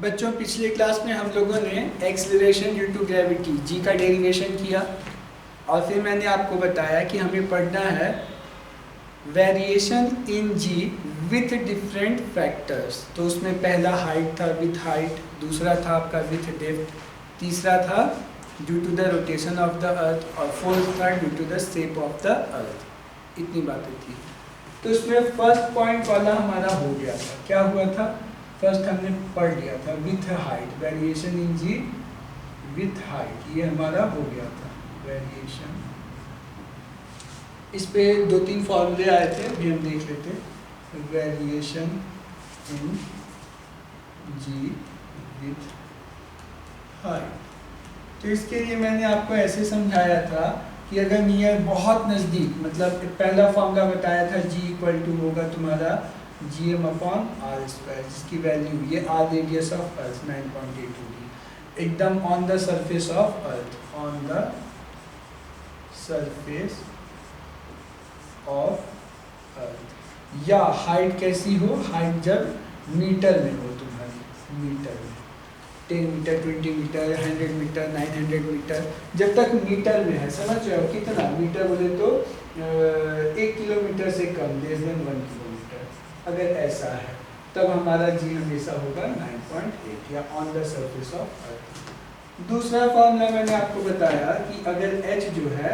बच्चों पिछले क्लास में हम लोगों ने एक्सीलरेशन ड्यू टू ग्रेविटी जी का डेरिवेशन किया और फिर मैंने आपको बताया कि हमें पढ़ना है variation in g with different factors. तो उसमें पहला हाइट था विथ हाइट, दूसरा था आपका विथ डेप्थ, तीसरा था due to the rotation of the earth और फोर्थ था due to the shape of the earth. इतनी बातें थी। तो इसमें फर्स्ट पॉइंट वाला हमारा हो गया था। क्या हुआ था? फर्स्ट हमने पढ़ लिया था with height, variation in g with height, ये हमारा हो गया था वेरिएशन। इस पे 2-3 फॉर्मूले आए थे, अभी हम देख लेते हैं। Variation in g with height, तो इसके लिए मैंने आपको ऐसे समझाया था कि अगर नियर बहुत नज़दीक, मतलब पहला फॉर्मूला बताया था जी इक्वल टू होगा तुम्हारा GM अपॉन आर स्क्वायर, जिसकी वैल्यू ये आर रेडियस ऑफ अर्थ 9.8 होगी, एकदम on the surface of earth, on the surface of earth. या हाइट कैसी हो? हाइट जब मीटर में हो तुम्हारी, मीटर में 10 मीटर, 20 मीटर, 100 मीटर, 900 मीटर, जब तक मीटर में है। समझ रहे हो कितना मीटर? बोले तो 1 किलोमीटर से कम, लेस देन 1 किलोमीटर, अगर ऐसा है तब हमारा जी हमेशा होगा 9.8 या on the surface of earth. दूसरा फॉर्मूला मैंने आपको बताया कि अगर h जो है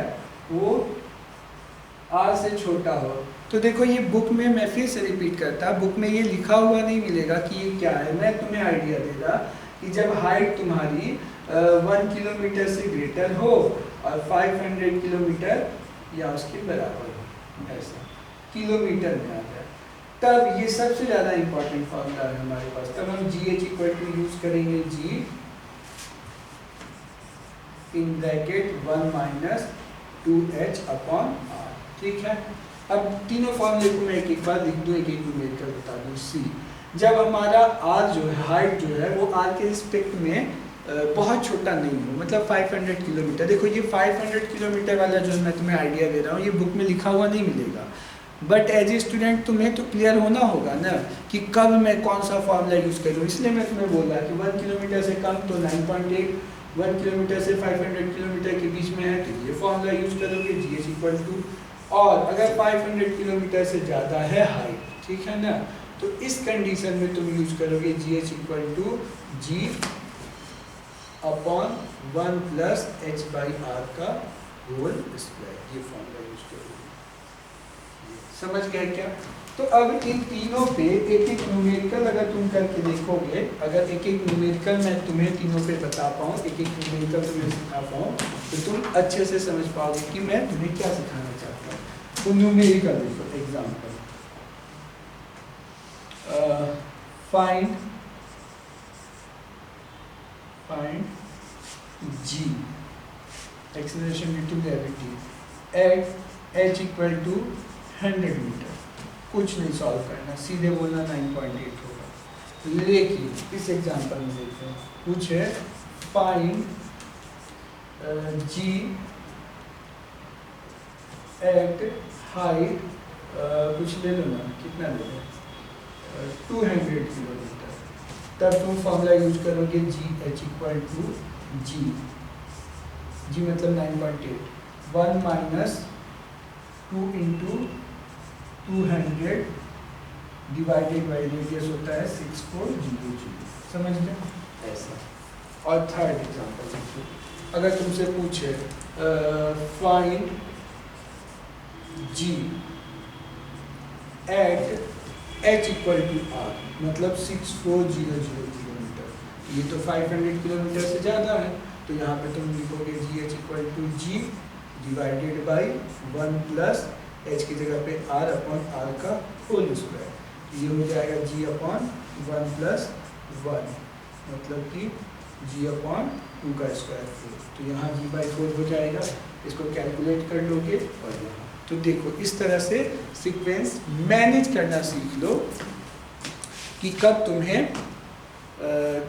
वो r से छोटा हो, तो देखो ये बुक में, मैं फिर से रिपीट करता, बुक में ये लिखा हुआ नहीं मिलेगा कि ये क्या है। मैं तुम्हें आइडिया देगा कि जब हाइट तुम्हारी 1 किलोमीटर से ग्रेटर हो और 500 किलोमीटर या उसके बराबर हो, ऐसा किलोमीटर में आ जाए, तब ये सबसे ज़्यादा इंपॉर्टेंट फॉर्मूला है हमारे पास। तब हम g h equal to use करेंगे g in bracket 1 minus 2h upon r. ठीक है, अब तीनों फॉर्मूले को मैं एक एक बार लिख दूँ, एक एक न्यूमेरिकल बता दूँ। सी, जब हमारा आर जो है, हाइट जो है वो आर के रिस्पेक्ट में बहुत छोटा नहीं हो, मतलब 500 किलोमीटर। देखो ये 500 किलोमीटर वाला जो मैं तुम्हें आइडिया दे रहा हूँ, ये बुक में लिखा हुआ नहीं मिलेगा, बट एज ए स्टूडेंट तुम्हें तो क्लियर होना होगा ना कि कब मैं कौन सा फॉर्मूला यूज़ करूँ। इसलिए मैं तुम्हें बोल रहा कि 1 किलोमीटर से कम तो 9.8, 1 किलोमीटर से 500 किलोमीटर के बीच में है तो ये फॉर्मूला यूज़ करोगे जी एच इक्वल टू, और अगर 500 किलोमीटर से ज़्यादा है हाइट, ठीक है ना, तो इस कंडीशन में तुम यूज करोगे g h equal to g upon 1 plus h by R का होल स्क्वायर, ये फॉर्मूला यूज करोगे। समझ गए क्या? तो अब इन तीनों पे एक एक न्यूमेरिकल अगर तुम करके देखोगे, अगर एक एक न्यूमेरिकल मैं तुम्हें तीनों पे बता पाऊँ, एक एक न्यूमेरिकल तुम्हें सिखा पाऊँ, तो तुम अच्छे से समझ पाओगे कि मैं तुम्हें क्या सिखाना चाहता हूँ। तो न्यूमेरिकल देखो, example find g acceleration due to gravity at h equal to 100 metre. कुछ नहीं सॉल्व करना, सीधे बोलना 9.8 होगा। लेकिन इस एग्जांपल में देखते हैं, कुछ है फाइंड g at हाइट, कुछ ले लो ना, कितना ले लो, 200 किलोमीटर। तब तुम फॉर्मूला यूज करोगे जी एच इक्वल टू जी मतलब 9.8, 1 minus 2 into 200 divided by radius होता है 6400। समझ गए? ऐसा। और थर्ड एग्जांपल देखिए, अगर तुमसे पूछे find g at h equal to R, मतलब 6400 किलोमीटर, ये तो 500 किलोमीटर से ज़्यादा है, तो यहाँ पे तुम लिखोगे g h equal to g divided by 1 plus h की जगह पे आर अपॉन आर का होल स्क्वायर, ये हो जाएगा जी अपॉन 1 प्लस 1, मतलब कि जी अपॉन 2 का स्क्वायर 4, तो यहाँ जी बाई 4 हो जाएगा। इसको कैलकुलेट कर लोगे और यहाँ, तो देखो इस तरह से सीक्वेंस मैनेज करना सीख लो कि कब तुम्हें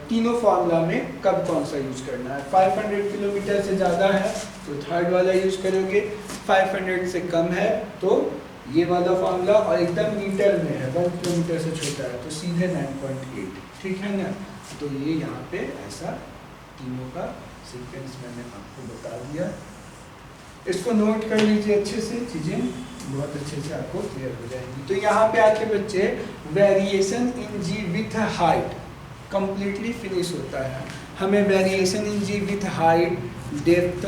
तीनों फार्मूला में कब कौन सा यूज करना है। 500 किलोमीटर से ज़्यादा है तो थर्ड वाला यूज करोगे, 500 से कम है तो ये वाला फार्मूला, और एकदम मीटर में है 1 किलोमीटर से छोटा है तो सीधे 9.8। ठीक है ना? तो ये यहाँ पे ऐसा तीनों का सीक्वेंस मैंने आपको बता दिया। इसको नोट कर लीजिए अच्छे से, चीज़ें बहुत अच्छे से आपको क्लियर हो जाएंगी। तो यहाँ पे आके बच्चे variation in g with height completely finish होता है। हमें variation in g with height, depth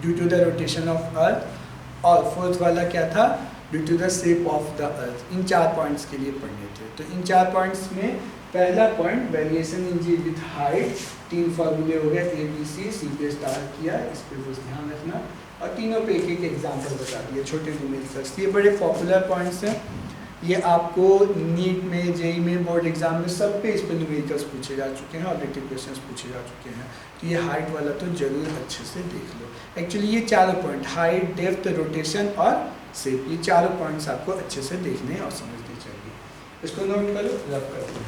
due to the rotation of earth, और फोर्थ वाला क्या था, due to the shape of the earth. इन 4 पॉइंट्स के लिए पढ़ने थे। तो इन 4 पॉइंट्स में पहला point variation in g with height, 3 फॉर्मूले हो गए, ABC, C पे स्टार्ट किया, इस पे बस ध्यान रखना, और तीनों पे एक एक एग्जाम्पल बता दिए, छोटे न्यूमेरिकल्स। ये बड़े पॉपुलर पॉइंट्स हैं, ये आपको नीट में, जेई में, बोर्ड एग्जाम में सब पे इस पे न्यूमेरिकल्स पूछे जा चुके हैं, ऑब्जेक्टिव क्वेश्चंस पूछे जा चुके हैं। तो ये हाइट वाला तो जरूर अच्छे से देख लो। एक्चुअली ये 4 पॉइंट, हाइट, डेप्थ, रोटेशन और शेप, ये 4 पॉइंट्स आपको अच्छे से देखने और समझने चाहिए। इसको नोट करो, रब कर दो।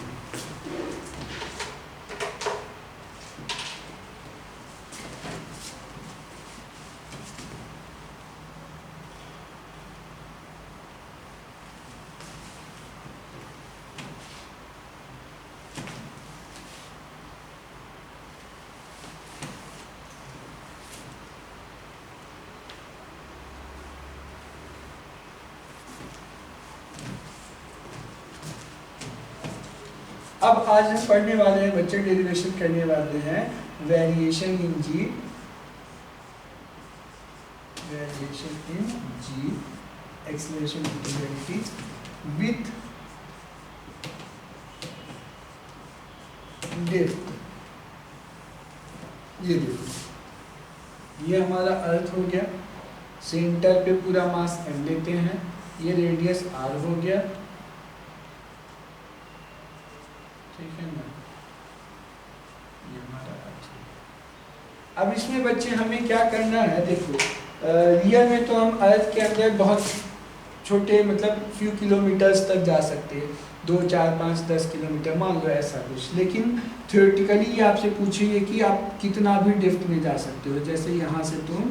अब आज हम पढ़ने वाले हैं बच्चे, डेरिवेशन करने वाले हैं variation in g, variation in g acceleration velocity with depth. ये देखो, ये हमारा अर्थ हो गया, सेंटर पे पूरा मास m लेते हैं, ये रेडियस r हो गया, ठीक है ना, ये हमारा अर्थ है। अब इसमें बच्चे हमें क्या करना है, देखो रियल में तो हम अर्थ के अंदर बहुत छोटे, मतलब फ्यू किलोमीटर्स तक जा सकते हैं, 2, 4, 5, 10 किलोमीटर मान लो ऐसा कुछ। लेकिन थ्योरेटिकली ये आपसे पूछेंगे कि आप कितना भी डेप्थ में जा सकते हो। जैसे यहाँ से तुम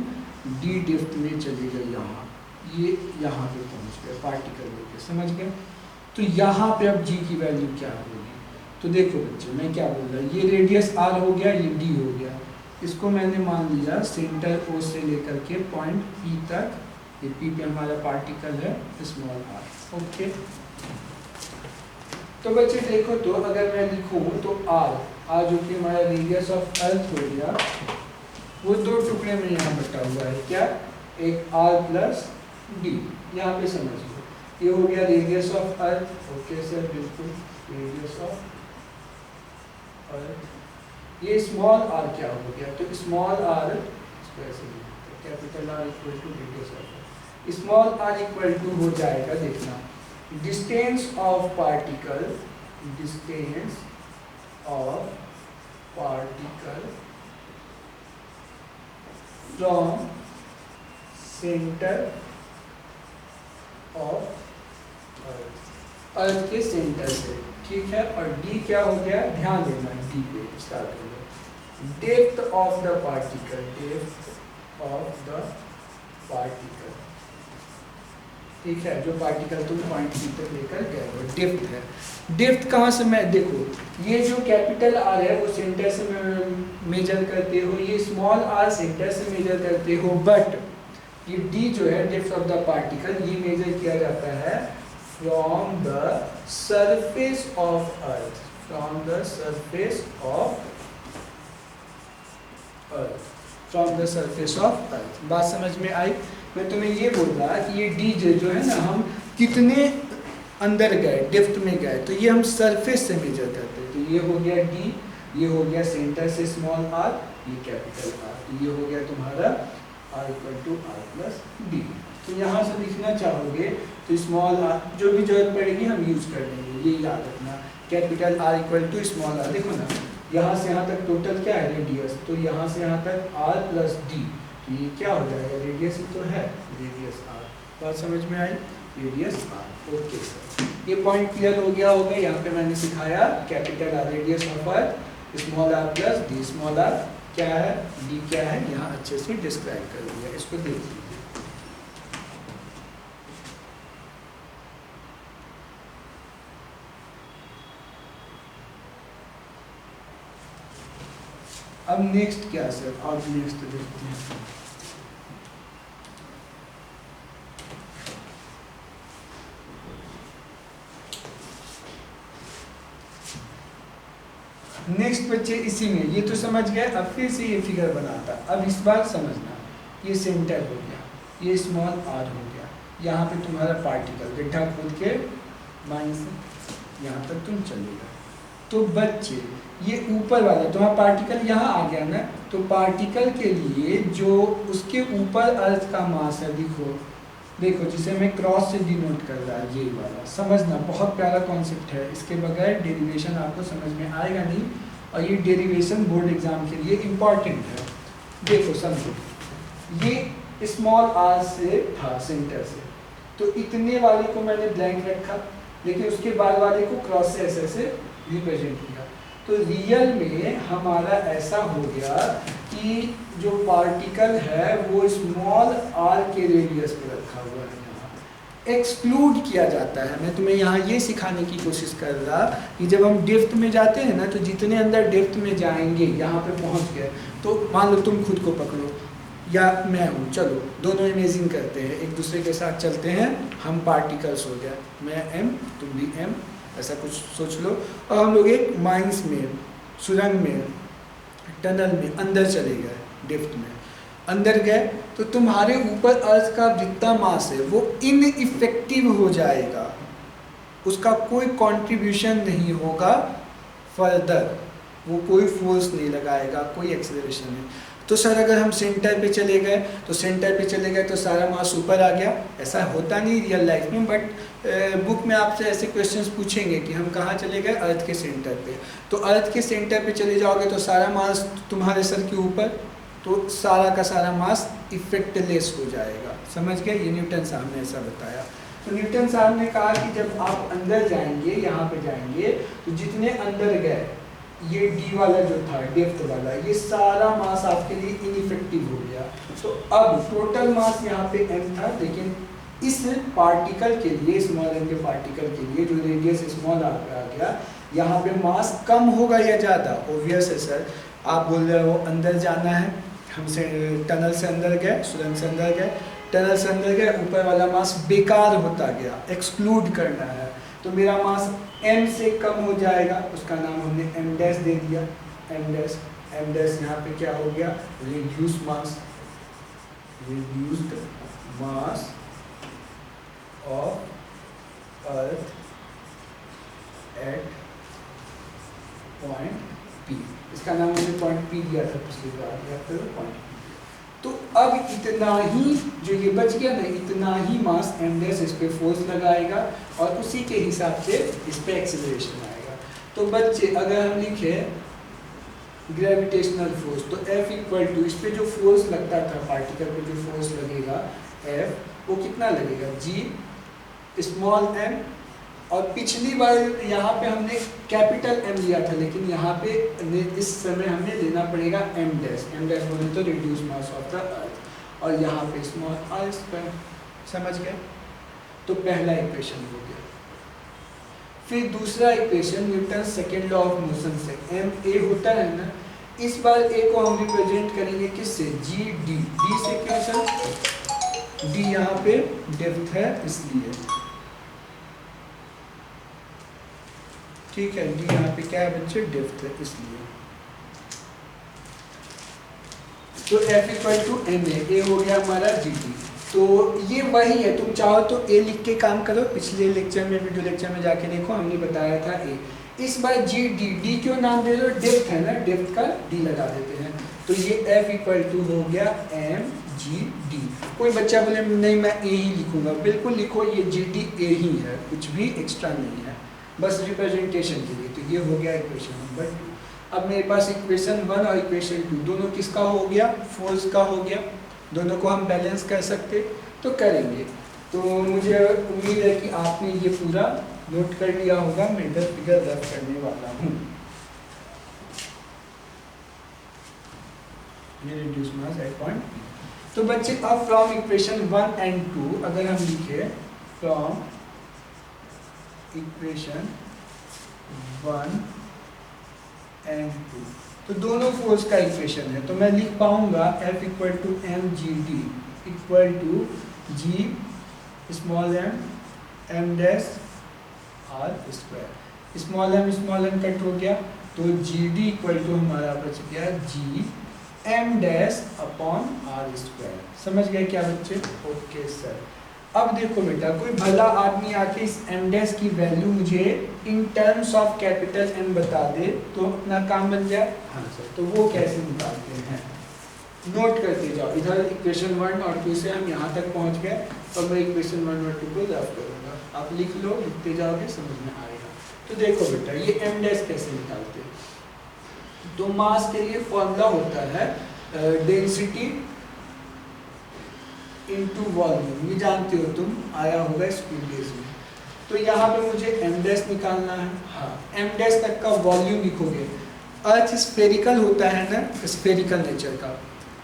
d डेप्थ में चले गए, यहाँ ये यहाँ पे पहुँच गए पार्टिकल लेके, समझ गए। तो यहाँ पे अब g की वैल्यू क्या होगी, तो देखो बच्चे मैं क्या बोल रहा हूँ, ये रेडियस r हो गया, ये d हो गया, इसको मैंने मान लिया सेंटर O से लेकर के पॉइंट P तक, ये P पे हमारा पार्टिकल है स्मॉल r, ओके। तो बच्चे देखो, तो अगर मैं लिखूँ तो r जो कि हमारा रेडियस ऑफ अर्थ हो गया, वो 2 टुकड़े में यहाँ बटा हुआ है, क्या, एक r प्लस d, यहाँ पे समझ लो, ये हो गया radius of earth, okay sir, बिल्कुल रेडियस ऑफ अर्थ। ये स्मॉल r क्या हो गया, तो small r capital R equal to radius of, small r equal to हो जाएगा, देखना, distance of particle, distance of particle from centre of earth के सेंटर से, ठीक है। और d क्या हो गया, ध्यान देना, d पे स्टार्ट हो गया, depth of the particle, depth of the particle, ठीक है, जो पार्टिकल तुम पॉइंट P तक लेकर गए हो, डेप्थ है। डेप्थ कहाँ से, मैं देखो, ये जो कैपिटल R है वो सेंटर से मेजर करते हो, ये स्मॉल r सेंटर से मेजर करते हो, बट ये d जो है डेप्थ ऑफ द पार्टिकल, ये मेजर किया जाता है from the surface of earth, from the surface of earth, from the surface of earth. बात समझ में आई। मैं तुम्हें ये बोल रहा कि ये d जो है ना, हम कितने अंदर गए, डेप्थ में गए, तो ये हम सरफेस से मेजर करते हैं। तो ये हो गया d, ये हो गया सेंटर से स्मॉल r, ये कैपिटल R, तो ये हो गया तुम्हारा r equal to r plus d। तो यहाँ से लिखना चाहोगे तो स्मॉल r, जो भी जरूरत पड़ेगी हम यूज कर लेंगे, ये याद रखना, capital R equal to small r। देखो ना, यहाँ से यहाँ तक टोटल क्या है, रेडियस, तो यहाँ से यहाँ तक r प्लस d, तो ये क्या हो जाएगा, रेडियस ही तो है, रेडियस r। बात समझ में आई, रेडियस r, ओके सर। ये पॉइंट क्लियर हो गया होगा। यहाँ पे मैंने सिखाया capital R radius of earth, small r plus d, small r क्या है, d क्या है, यहाँ अच्छे से डिस्क्राइब कर दिया। इसको देख लीजिए। अब नेक्स्ट क्या सर, अब नेक्स्ट देखते हैं। नेक्स्ट बच्चे इसी में, ये तो समझ गए। अब फिर से ये फिगर बनाता, अब इस बार समझना, ये सेंटर हो गया, ये स्मॉल आर हो गया, यहाँ पे तुम्हारा पार्टिकल गड्ढा खोद के माइनस से यहाँ तक तुम चलेगा। तो बच्चे ये ऊपर वाला तुम्हारा पार्टिकल यहाँ आ गया ना, तो पार्टिकल के लिए जो उसके ऊपर अर्थ का मास है, देखो जिसे मैं क्रॉस से डिनोट कर रहा है, ये वाला समझना, बहुत प्यारा कॉन्सेप्ट है, इसके बगैर डेरिवेशन आपको समझ में आएगा नहीं, और ये डेरिवेशन बोर्ड एग्जाम के लिए इम्पॉर्टेंट है। देखो समझो, ये स्मॉल आर से था सेंटर से, तो इतने वाले को मैंने ब्लैंक रखा, लेकिन उसके बाद वाले को क्रॉस से ऐसे रिप्रेजेंट किया। तो रियल में हमारा ऐसा हो गया कि जो पार्टिकल है वो स्मॉल आर के रेडियस पे रखा हुआ है, यहाँ एक्सक्लूड किया जाता है। मैं तुम्हें यहाँ ये सिखाने की कोशिश कर रहा कि जब हम डेप्थ में जाते हैं ना, तो जितने अंदर डेप्थ में जाएंगे, यहाँ पे पहुँच गए, तो मान लो तुम खुद को पकड़ो या मैं हूँ, चलो दोनों इमेजिन करते हैं, एक दूसरे के साथ चलते हैं, हम पार्टिकल्स हो गया, मैं एम तुम भी एम, ऐसा कुछ सोच लो, और हम लोग एक माइंस में, सुरंग में, टनल में अंदर चले गए, डेप्थ में अंदर गए, तो तुम्हारे ऊपर अर्थ का जितना मास है वो इनइफेक्टिव हो जाएगा, उसका कोई कंट्रीब्यूशन नहीं होगा फर्दर, वो कोई फोर्स नहीं लगाएगा, कोई एक्सेलरेशन नहीं। तो सर अगर हम सेंटर पे चले गए, तो सेंटर पे चले गए तो सारा मास ऊपर आ गया, ऐसा होता नहीं रियल लाइफ में, बट बुक में आपसे ऐसे क्वेश्चंस पूछेंगे कि हम कहाँ चले गए, अर्थ के सेंटर पे, तो अर्थ के सेंटर पे चले जाओगे तो सारा मास तुम्हारे सर के ऊपर, तो सारा का सारा मास इफेक्टलेस हो जाएगा। समझ गए, ये न्यूटन साहब ने ऐसा बताया। तो न्यूटन साहब ने कहा कि जब आप अंदर जाएंगे, यहाँ पे जाएंगे, तो जितने अंदर गए, ये डी वाला जो था डेप्थ वाला, ये सारा मास आपके लिए इनइफेक्टिव हो गया। तो अब टोटल मास यहाँ पे m था, लेकिन इस पार्टिकल के लिए, स्मॉल m के पार्टिकल के लिए जो रेडियस स्मॉल आ गया, यहाँ पे मास कम होगा या ज़्यादा? ऑब्वियस है सर, आप बोल रहे हो अंदर जाना है, हमसे टनल से अंदर गए, सुरंग से अंदर गए, टनल से अंदर गए, ऊपर वाला मास बेकार होता गया, एक्सक्लूड करना है, तो मेरा मास m से कम हो जाएगा, उसका नाम हमने m डैश दे दिया, m डैश यहाँ पे क्या हो गया, reduce mass, reduced mass of earth eight point P, इसका नाम हमने पॉइंट P दिया था पिछली बार, या फिर पॉइंट P। तो अब इतना ही जो ये बच गया ना, इतना ही मास m डैश इस पे फोर्स लगाएगा, और उसी के हिसाब से इस पे एक्सेलरेशन आएगा। तो बच्चे अगर हम लिखे ग्रेविटेशनल फोर्स, तो F इक्वल टू, इस पे जो फोर्स लगता था, पार्टिकल पे जो फोर्स लगेगा F, वो कितना लगेगा, G स्मॉल m, और पिछली बार यहाँ पे हमने कैपिटल M लिया था, लेकिन यहाँ पे इस समय हमें लेना पड़ेगा m डैश बोले तो reduce mass of the earth, और यहाँ पे स्मॉल r स्क्वायर। समझ गए? तो पहला इक्वेशन हो गया। फिर दूसरा equation Newton second law of motion से, m a होता है ना, इस बार a को हम रिप्रेजेंट करेंगे किससे, g d, d से क्यों सर, d यहाँ पे डेप्थ है इसलिए, ठीक है, डी यहाँ पे क्या है बच्चे, डेप्थ है इसलिए। तो F equal to m a हो गया हमारा जी डी। तो ये वही है, तुम चाहो तो ए लिख के काम करो, पिछले लेक्चर में, वीडियो लेक्चर में जाके देखो, हमने बताया था ए। इस बार जी डी, डी क्यों नाम दे दो, डेप्थ है ना, डेप्थ का डी लगा देते हैं, तो ये F इक्वल टू हो गया एम जी डी। कोई बच्चा बोले नहीं मैं ए ही लिखूंगा, बिल्कुल लिखो, ये जी डी ए ही है, कुछ भी एक्स्ट्रा नहीं है, बस रिप्रेजेंटेशन के लिए। तो ये हो गया इक्वेशन नंबर 2। अब मेरे पास इक्वेशन 1 और इक्वेशन 2 दोनों किसका हो गया, फोर्स का हो गया, दोनों को हम बैलेंस कर सकते तो करेंगे। तो मुझे उम्मीद है कि आपने ये पूरा नोट कर लिया होगा, मैं इधर फिगर रफ करने वाला हूँ। ये रिड्यूस मास एट पॉइंट। तो बच्चे अब फ्रॉम इक्वेशन 1 एंड 2 अगर हम लिखे, फ्रॉम इक्वेशन 1 एंड 2 तो दोनों फोर्स का इक्वेशन है, तो मैं लिख पाऊंगा F equal to m g d equal to ji small m dash r square. Small m cut हो गया, तो जी डी इक्वल टू हमारा बच गया G m dash upon r square. समझ गए क्या बच्चे? Okay sir. अब देखो बेटा, कोई भला आदमी आके इस एम डैश की वैल्यू मुझे in terms of capital M बता दे तो अपना काम बन जाए। हाँ सर, तो वो कैसे निकालते हैं, नोट करते जाओ। इधर इक्वेशन 1 और 2 से हम यहाँ तक पहुँच गए, और मैं इक्वेशन 1 और 2 को ड्राफ्ट करूँगा, आप लिख लो, लिखते जाओगे, समझ में आएगा। तो देखो बेटा, ये एम डैश कैसे निकालते हैं। तो मास के लिए फॉर्मूला होता है डेंसिटी इनटू वॉल्यूम, ये जानते हो तुम, आया होगा स्कूल डेज में। तो यहाँ पे मुझे एम डैश निकालना है। हाँ, एम डैश तक का वॉल्यूम लिखोगे। अर्थ स्फेरिकल होता है ना, स्फेरिकल नेचर का,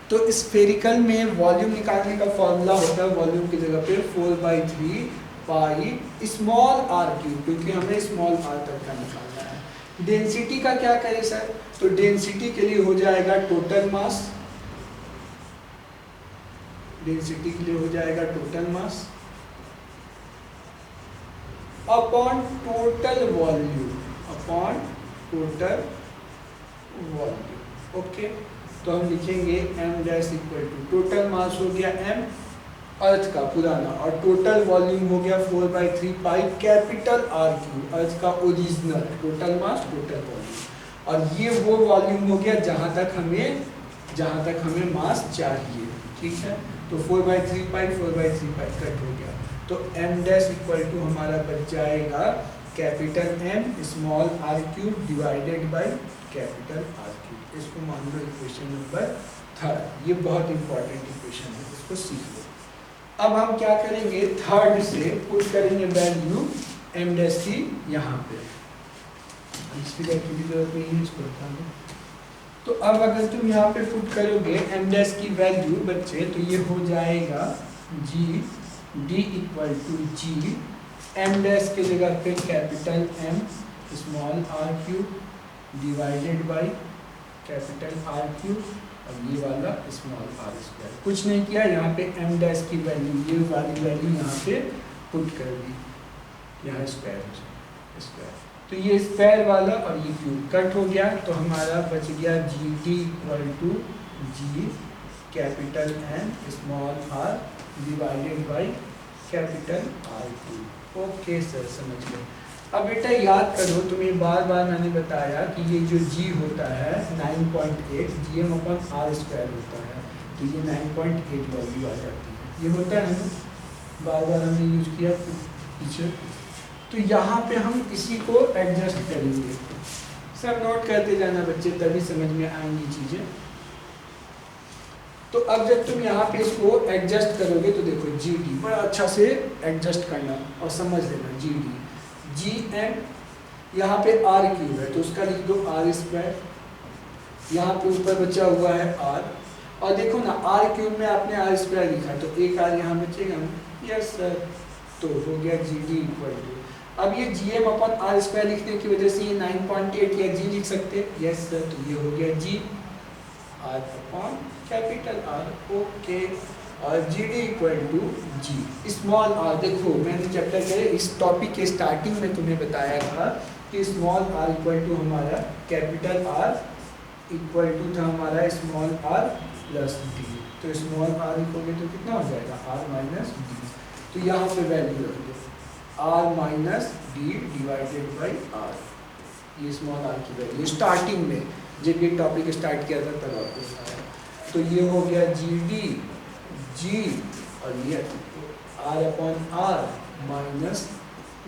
तो स्फेरिकल में वॉल्यूम निकालने का फॉर्मूला होता है वॉल्यूम की जगह पे 4/3 पाई स्मॉल आर क्यूब, क्योंकि हमें स्मॉल आर तक का निकालना है। डेंसिटी का क्या करें सर, तो डेंसिटी के लिए हो जाएगा टोटल मास, डेंसिटी के लिए हो जाएगा total mass upon total volume, upon total volume. Okay, तो हम लिखेंगे m dash equal to total mass हो गया एम अर्थ का पुराना, और टोटल वॉल्यूम हो गया 4/3 पाई कैपिटल आर क्यूब, अर्थ का original, total mass total volume. और ये वो वॉल्यूम हो गया जहां तक हमें मास चाहिए। ठीक है, तो 4/3 पाई कट हो गया, तो एम डैश इक्वल टू हमारा बच जाएगा capital M small r cube divided by capital R cube. इसको मान लो इक्वेशन नंबर 3। ये बहुत इंपॉर्टेंट इक्वेशन है, इसको सीख लो। अब हम क्या करेंगे, थर्ड से पुट करेंगे वैल्यू एम डैश की यहाँ पे, इसकी जरूरत नहीं है, इसको बता दो। तो अब अगर तुम यहाँ पे पुट करोगे एम डैश की वैल्यू बच्चे, तो ये हो जाएगा g d equal to G m dash के जगह पे capital M small r cube divided by capital R cube, और ये वाला स्मॉल आर स्क्वायर। कुछ नहीं किया, यहाँ पे एम डैश की वैल्यू, ये वाली वैल्यू यहाँ पे पुट कर दी, यहाँ स्क्वायर, तो ये स्क्वायर वाला और ये क्यूब कट हो गया, तो हमारा बच गया g d equal to G capital N small r divided by capital R cube. Okay sir, समझ गए। अब बेटा याद करो, तुम्हें बार बार मैंने बताया कि ये जो जी होता है 9.8 GM अपॉन आर स्क्वायर होता है, तो ये 9.8 वैल्यू आ जाती है, ये होता है ना, बार बार हमने यूज किया पीछे। तो यहाँ पे हम इसी को एडजस्ट करेंगे। सब नोट करते जाना बच्चे, तभी समझ में आएंगी चीजें। तो अब जब तुम यहाँ पे इसको एडजस्ट करोगे तो देखो जी डी बड़ा अच्छा से एडजस्ट करना और समझ लेना, जी डी जी एम, यहाँ पे आर क्यूब है तो उसका लिख दो आर स्क्वायर, यहाँ पे ऊपर बचा हुआ है आर, और देखो ना आर क्यूब में आपने आर स्क्वायर लिखा तो एक आर यहाँ बचेगा ना, यस सर, तो हो गया जी डी इक्वल टू। अब ये G M upon R square लिखने की वजह से ये 9.8 या जी लिख सकते हैं, यस सर, तो ये हो गया g r upon capital R. Okay, और g d equal to ji small r. देखो मैंने चैप्टर के इस टॉपिक के स्टार्टिंग में तुम्हें बताया था कि स्मॉल आर इक्वल टू हमारा कैपिटल आर इक्वल टू था हमारा स्मॉल आर प्लस डी, तो स्मॉल आर इक्वल तो कितना हो जाएगा आर माइनस डी, तो यहाँ पे वैल्यू रख दो R minus d divided by R, ये स्मॉल आर की वैल्यू स्टार्टिंग में जब ये टॉपिक स्टार्ट किया था तब आपको बताया। तो ये हो गया जी डी जी और ये R upon R minus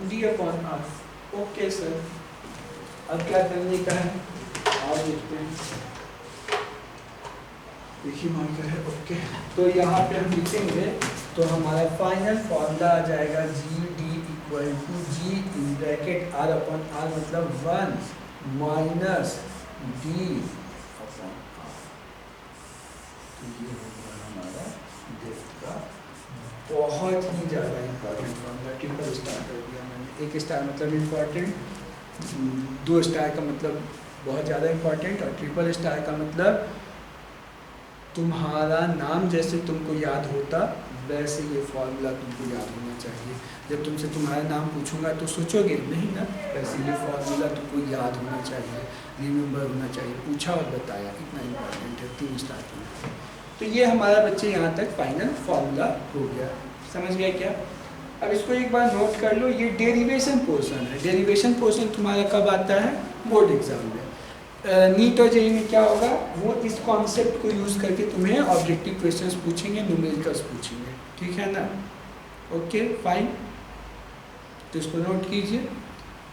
d upon R. Okay sir, अब क्या करने का है आप देखते हैं, देखिए मार्कर है। ओके, तो यहाँ पे हम लिखेंगे तो हमारा फाइनल फॉर्मूला आ जाएगा g d equal to g in bracket R upon R मतलब 1 माइनस डी अपॉन आर। तो ये होगा हमारा डेप्थ का बहुत ही ज़्यादा इम्पोर्टेंट फॉर्मूला। ट्रिपल स्टार कर दिया मैंने, एक स्टार मतलब इम्पोर्टेंट, 2 स्टार का मतलब बहुत ज़्यादा इंपॉर्टेंट। और ट्रिपल स्टार का मतलब तुम्हारा नाम जैसे तुमको याद होता वैसे ये फॉर्मूला तुमको याद होना चाहिए। जब तुमसे तुम्हारा नाम पूछूंगा तो सोचोगे नहीं ना, वैसे ये फॉर्मूला तुमको याद होना चाहिए, रिमेम्बर होना चाहिए। पूछा और बताया, इतना इम्पोर्टेंट है 3 स्टार में। तो ये हमारा बच्चे यहाँ तक फाइनल फॉर्मूला हो गया। समझ गया क्या? अब इसको एक बार नोट कर लो, ये डेरिवेशन पोर्शन है। डेरिवेशन पोर्शन तुम्हारा कब आता है? बोर्ड एग्जाम में। नीट और जेईई में क्या होगा, वो इस कॉन्सेप्ट को यूज़ करके तुम्हें ऑब्जेक्टिव क्वेश्चंस पूछेंगे, न्यूमेरिकल्स पूछेंगे, ठीक है ना? ओके फाइन, तो इसको नोट कीजिए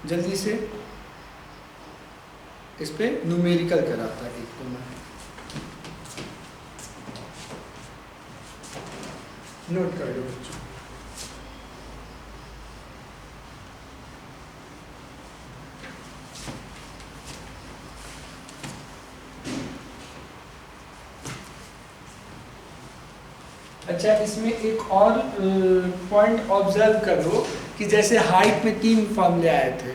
जल्दी से। इस पे न्यूमेरिकल कराता है एक तो मैं नोट कर लो बच्चों। अच्छा, इसमें एक और पॉइंट ऑब्जर्व करो कि जैसे हाइट में 3 फॉर्मूले आए थे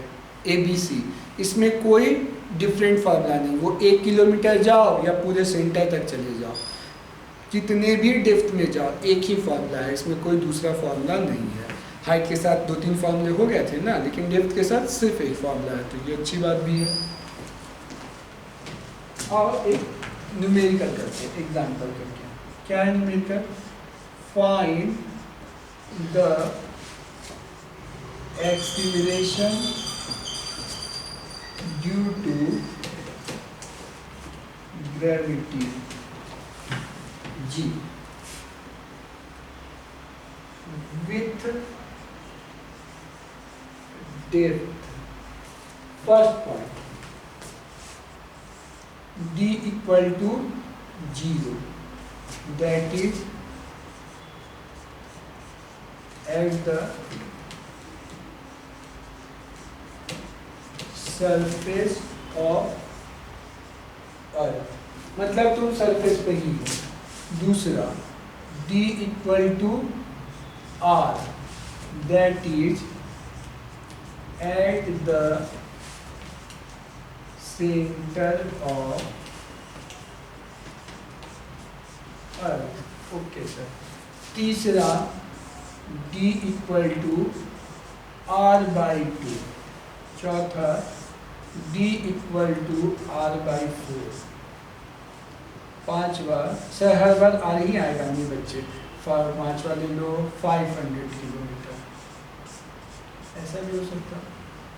ABC, इसमें कोई डिफरेंट फार्मूला नहीं। वो 1 किलोमीटर जाओ या पूरे सेंटर तक चले जाओ, कितने भी डेप्थ में जाओ, एक ही फार्मूला है, इसमें कोई दूसरा फार्मूला नहीं है। हाइट के साथ 2-3 फार्मूले हो गए थे ना, लेकिन डेप्थ के साथ सिर्फ एक फार्मूला है, तो ये अच्छी बात भी है। और एक न्यूमेरिकल करते हैं, एग्जाम्पल करके। क्या है numerical? Find the acceleration due to gravity G with depth. First point, D equal to 0, that is at the surface of earth, मतलब तुम सरफेस पे ही हो। दूसरा, D equal to R, that is at the center of earth. Okay sir. तीसरा, D equal to R by 2. चौथा, D equal to R by 4. पांचवा, sir हर बार आ ही आएगा नहीं बच्चे, पांचवा ले लो 500 किलोमीटर, ऐसा भी हो सकता।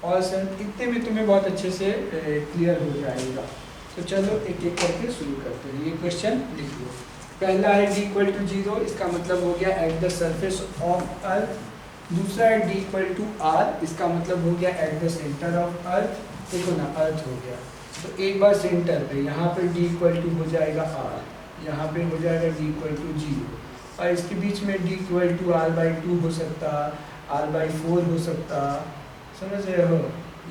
और सर इतने में तुम्हें बहुत अच्छे से क्लियर हो जाएगा। तो चलो एक एक करके शुरू करते हैं। ये क्वेश्चन लिख लो। पहला है D इक्वल टू 0, इसका मतलब हो गया at the surface of earth. दूसरा है D इक्वल टू R, इसका मतलब हो गया एट द सेंटर ऑफ अर्थ। देखो ना, अर्थ हो गया, तो एक बार सेंटर पे यहाँ पे D इक्वल टू हो जाएगा R, यहाँ पे हो जाएगा D इक्वल टू 0, और इसके बीच में D equal to R by 2 हो सकता, R by 4 हो सकता, समझ रहे हो,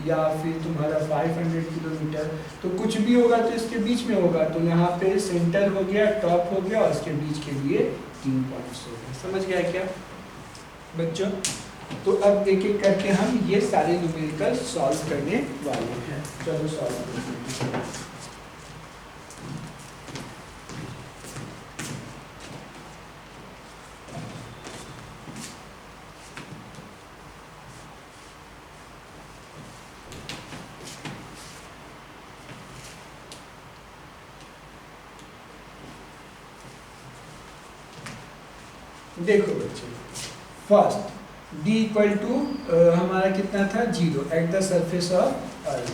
या फिर तुम्हारा 500 किलोमीटर, तो कुछ भी होगा तो इसके बीच में होगा। तो यहाँ पे सेंटर हो गया, टॉप हो गया, और इसके बीच के लिए 3 पॉइंट्स हो गए। समझ गया क्या बच्चों? तो अब एक एक करके हम ये सारे न्यूमेरिकल सॉल्व करने वाले हैं। चलो सॉल्व करते हैं। देखो बच्चों, फर्स्ट D इक्वल टू हमारा कितना था 0 at the surface of earth,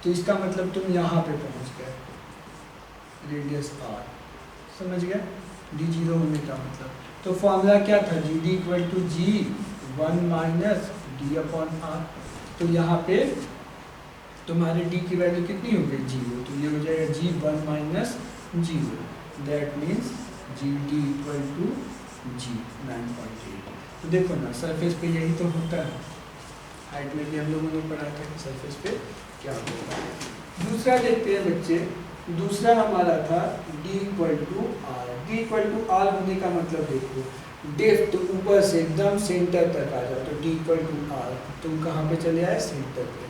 तो इसका मतलब तुम यहाँ पे पहुँच गए, रेडियस R, समझ गया, D 0 होने का मतलब। तो फॉर्मूला क्या था, D equal to G 1 minus D upon R। तो यहाँ पे तुम्हारे D की वैल्यू कितनी हो गई 0, तो ये हो जाएगा G 1 minus 0, that means G D equal to G 9.8। तो देखो ना, सरफेस पे यही तो होता है, हाइट में भी हम लोगों ने पढ़ा था कि सरफेस पे क्या होगा। दूसरा देखते हैं बच्चे, दूसरा हमारा था D equal to R। D equal to R होने का मतलब देखो, डेप्थ तो ऊपर से एकदम सेंटर तक आ जाओ, तो D इक्वल टू R, तुम कहाँ पे चले आए, सेंटर पे।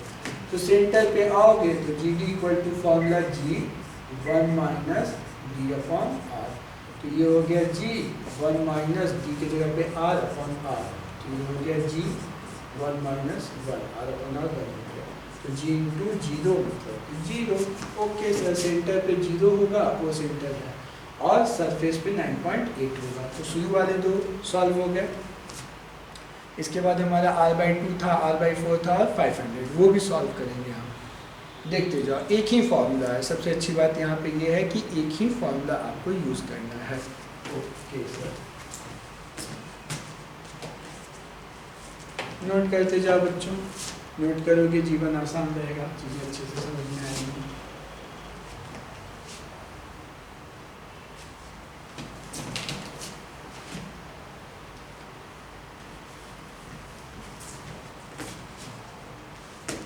तो सेंटर पे आओगे तो g d equal to formula g 1 minus d upon R, तो ये हो गया जी 1 माइनस डी की जगह पे आर अपॉन आर, तो ये हो गया जी 1 माइनस 1 आर अपॉन आर 1 हो गया, तो जी इंटू जीरो मतलब जीरो। ओके सर, सेंटर पे जीरो होगा, वो सेंटर है, और सरफेस पे 9.8 होगा, तो शुरू वाले दो सॉल्व हो गए। इसके बाद हमारा r/2 था, r/4 था और 500, वो भी सॉल्व करेंगे हम। देखते जाओ, एक ही फॉर्मूला है। सबसे अच्छी बात यहाँ पे ये है कि एक ही फॉर्मूला आपको यूज़ करना है। ओके सर, नोट करते जाओ बच्चों, नोट करोगे जीवन आसान रहेगा, चीज़ें अच्छे से समझ में आएंगी।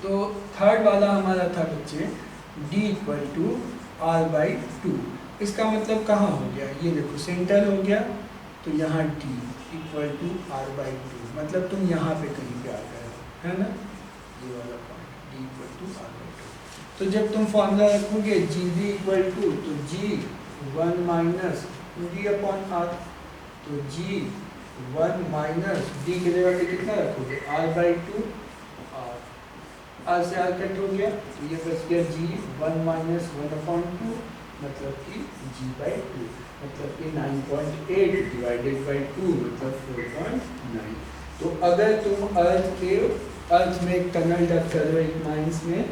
तो थर्ड वाला हमारा था बच्चे d इक्वल टू r/2। इसका मतलब कहाँ हो गया, ये देखो सेंटर हो गया, तो यहाँ d इक्वल टू r/2, मतलब तुम यहाँ पे कहीं पे आ गए हो, है ना, ये वाला point d equal to r/2। तो जब तुम फॉर्मूला रखोगे जी डी इक्वल टू, तो जी 1 माइनस डी अपॉन r, तो जी 1 माइनस डी की जगह पे कितना रखोगे r/2, आर से आर कट हो गया, तो ये बच गया जी 1 माइनस 1/2, मतलब कि g/2, मतलब कि 9.8 डिवाइडेड बाई 2 मतलब 4.9। तो अगर तुम अर्थ में एक टनल डक कर रहे हो एक माइंस में,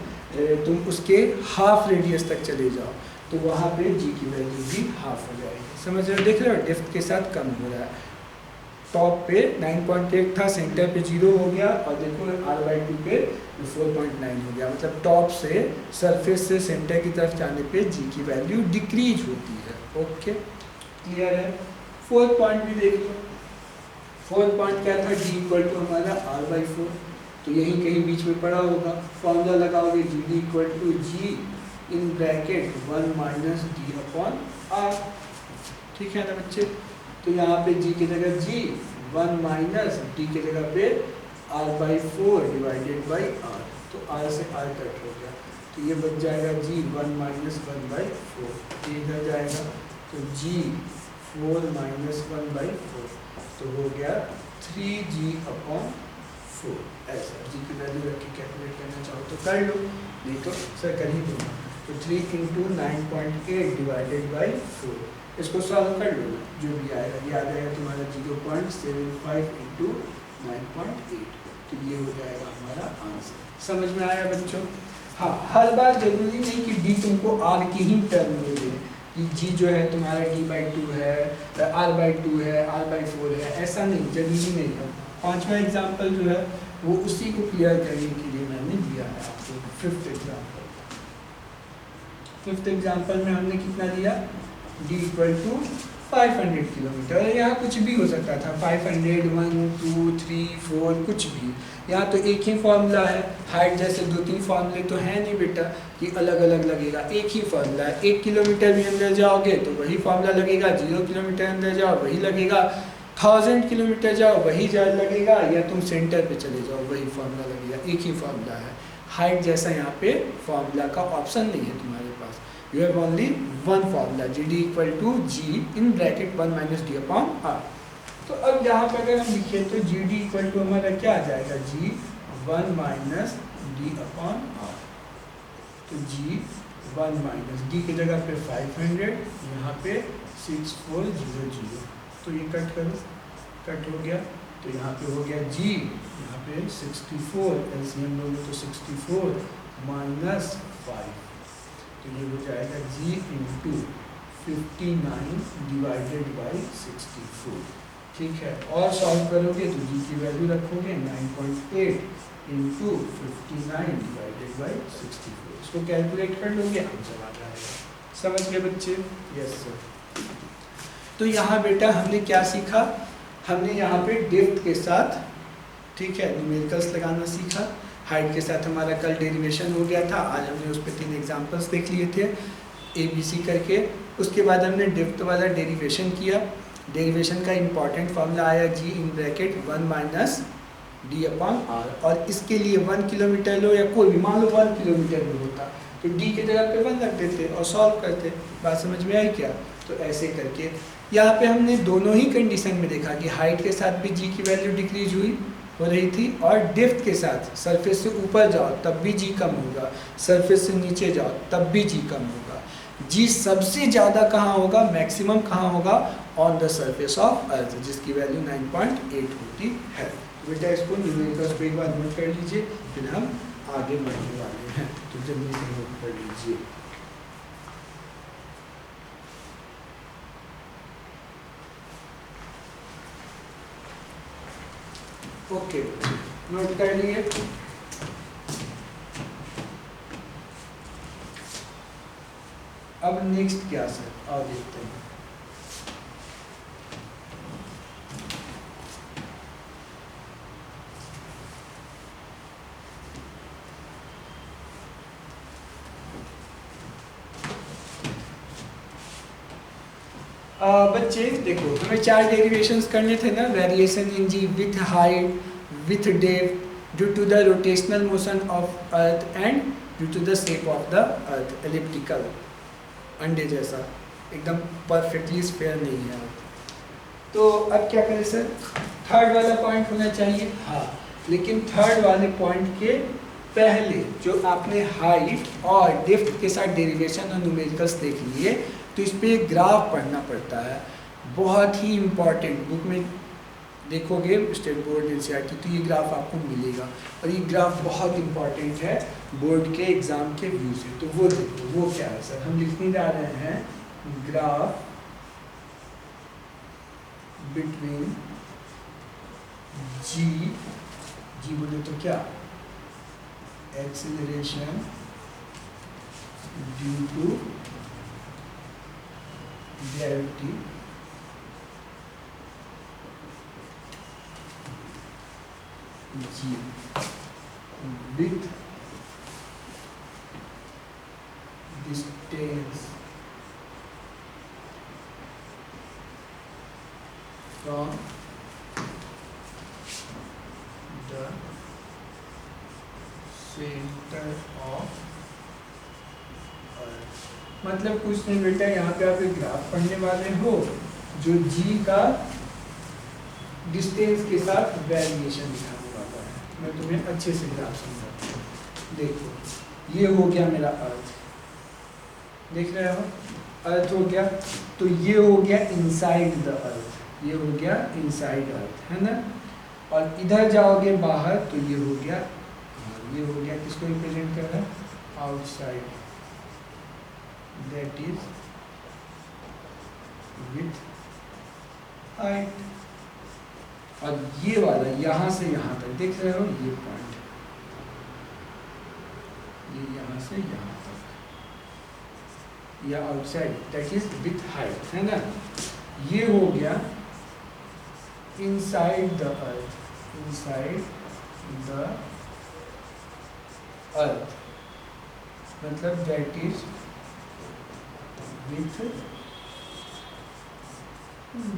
तुम उसके हाफ रेडियस तक चले जाओ, तो वहाँ पे जी की वैल्यू भी हाफ हो जाएगी। समझ रहे हो, देख रहे हो डेप्थ के साथ कम हो रहा है। टॉप पे 9.8 था, सेंटर पे 0 हो गया, और देखो r/2 पे 4.9 हो गया, मतलब टॉप से सरफेस से सेंटर की तरफ जाने पे जी की वैल्यू डिक्रीज होती है। ओके, क्लियर है। फोर्थ पॉइंट भी देख लो। फोर्थ पॉइंट क्या था, d इक्वल टू हमारा r/4, तो यहीं कहीं बीच में पड़ा होगा। फॉर्मूला लगाओगे g d equal to g in bracket 1 minus d upon r, ठीक है ना बच्चे। तो यहाँ पे g की जगह g 1 माइनस d की जगह पे r/4 डिवाइडेड बाई r, तो r से r कट हो गया, तो ये बच जाएगा g 1 माइनस 1/4, ये इधर जाएगा, तो g 4 माइनस 1/4, तो हो गया 3g अपॉन 4। ऐसा g की वैल्यू रख के कैलकुलेट करना चाहो तो कर लो, नहीं तो सर कर ही दूंगा। तो 3 इंटू 9.8 डिवाइडेड बाई 4, इसको सॉल्व कर लो, जो भी आएगा ये आ जाएगा तुम्हारा 0.75 इंटू 9.8, तो ये हो जाएगा हमारा आंसर। समझ में आया बच्चों। हाँ, हर बार जरूरी नहीं कि डी तुमको आर की ही टर्म में दे, कि जी जो है तुम्हारा d/2 है, r/2 है, r/4 है, ऐसा नहीं, जरूरी नहीं है। पांचवा एग्जाम्पल जो है वो उसी को क्लियर करने के लिए मैंने दिया है आपको। फिफ्थ एग्जाम्पल में हमने कितना दिया, d इक्वल टू 500 किलोमीटर। यहाँ कुछ भी हो सकता था, 500, 1, 2, 3, 4, कुछ भी। यहाँ तो एक ही फॉर्मूला है, हाइट जैसे 2-3 फॉर्मूले तो है नहीं बेटा कि अलग अलग लगेगा, एक ही फॉर्मूला है। 1 किलोमीटर भी अंदर जाओगे तो वही फॉर्मूला लगेगा, 0 किलोमीटर अंदर जाओ वही लगेगा, 1000 किलोमीटर जाओ वही लगेगा, या तुम सेंटर पे चले जाओ वही फॉर्मूला लगेगा, एक ही फॉर्मूला है। हाइट जैसा यहाँ पे फॉर्मूला का ऑप्शन नहीं है तुम्हारे पास, you have only one formula, GD equal to G in bracket 1 minus D upon R। तो अब यहाँ पर अगर हम लिखें तो GD equal to हमारा क्या आ जाएगा, G 1 minus D upon R। तो G 1 minus D की जगह पे 500, यहाँ पे 6400, तो ये कट करो, कट हो गया, तो यहाँ पे हो गया G, यहाँ पे 64, LCM लोगे तो 64 minus 5, तो ये हो जाएगा g इंटू 59 डिवाइडेड बाई 64, ठीक है। और सॉल्व करोगे तो g की वैल्यू रखोगे 9.8 इंटू 59 डिवाइडेड बाई 64, इसको कैलकुलेट कर लोगे, आंसर आ जाएगा। समझ गए बच्चे? Yes sir. तो यहाँ बेटा हमने क्या सीखा, हमने यहाँ पे डेप्थ के साथ, ठीक है, न्यूमेरिकल्स लगाना सीखा। हाइट के साथ हमारा कल डेरिवेशन हो गया था, आज हमने उस पर 3 एग्जांपल्स देख लिए थे ABC करके। उसके बाद हमने डेप्थ वाला डेरिवेशन किया। डेरिवेशन का इंपॉर्टेंट फॉर्मूला आया g in bracket 1 minus d upon R. और इसके लिए 1 किलोमीटर लो या कोई भी, मान लो 1 किलोमीटर में होता तो डी की जगह पे 1 रख देते और सॉल्व करते। बात समझ में आई क्या? तो ऐसे करके यहाँ पे हमने दोनों ही कंडीशन में देखा कि हाइट के साथ भी जी की वैल्यू डिक्रीज हो रही थी, और डेप्थ के साथ सरफेस से ऊपर जाओ तब भी जी कम होगा, सरफेस से नीचे जाओ तब भी जी कम होगा। जी सबसे ज़्यादा कहाँ होगा, मैक्सिमम कहाँ होगा, on the surface of earth, जिसकी वैल्यू 9.8 होती है। बेटा इसको न्यूमेरिकल्स को एक बार नोट कर लीजिए, फिर हम आगे बढ़ने वाले हैं, तो जल्दी से नोट कर लीजिए। ओके, नोट कर लिए। अब नेक्स्ट क्या सर, और देखते हैं। बच्चे देखो, हमें 4 डेरिवेशंस करने थे ना, variation in g with height, with depth, due to the rotational motion of earth and due to the shape of the earth, elliptical, अंडे जैसा, एकदम परफेक्टली स्फेयर नहीं है। तो अब क्या करें सर, थर्ड वाला पॉइंट होना चाहिए, हाँ, लेकिन थर्ड वाले पॉइंट के पहले जो आपने हाइट और डेप्थ के साथ डेरिवेशन और न्यूमेरिकल्स देख लिए, तो इस पर एक ग्राफ पढ़ना पड़ता है, बहुत ही इम्पॉर्टेंट। बुक में देखोगे स्टेट बोर्ड एनसीईआरटी, तो ये ग्राफ आपको मिलेगा, और ये ग्राफ बहुत इम्पॉर्टेंट है बोर्ड के एग्जाम के व्यू से। तो वो देखो, वो क्या है सर, हम लिखने जा रहे हैं ग्राफ बिटवीन जी बोले तो क्या, acceleration due to gravity g with distance from the centre of earth. मतलब कुछ नहीं बेटा, यहाँ पे आप एक ग्राफ पढ़ने वाले हो जो जी का डिस्टेंस के साथ वेरिएशन दिखाने वाला है। मैं तुम्हें अच्छे से ग्राफ समझाता हूँ। देखो, ये हो गया मेरा अर्थ, देख रहे हो, अर्थ हो गया, तो ये हो गया इनसाइड द अर्थ, ये हो गया इनसाइड अर्थ, है ना। और इधर जाओगे बाहर तो ये हो गया, ये हो गया, किसको रिप्रेजेंट कर रहा है, outside, that is with height. और ये वाला यहाँ से यहाँ तक देख रहे हो, ये पॉइंट, ये यहाँ से यहाँ तक, या outside, that is with height, है ना। ये हो गया inside the earth, inside the अर्थ, मतलब दैट इज विथ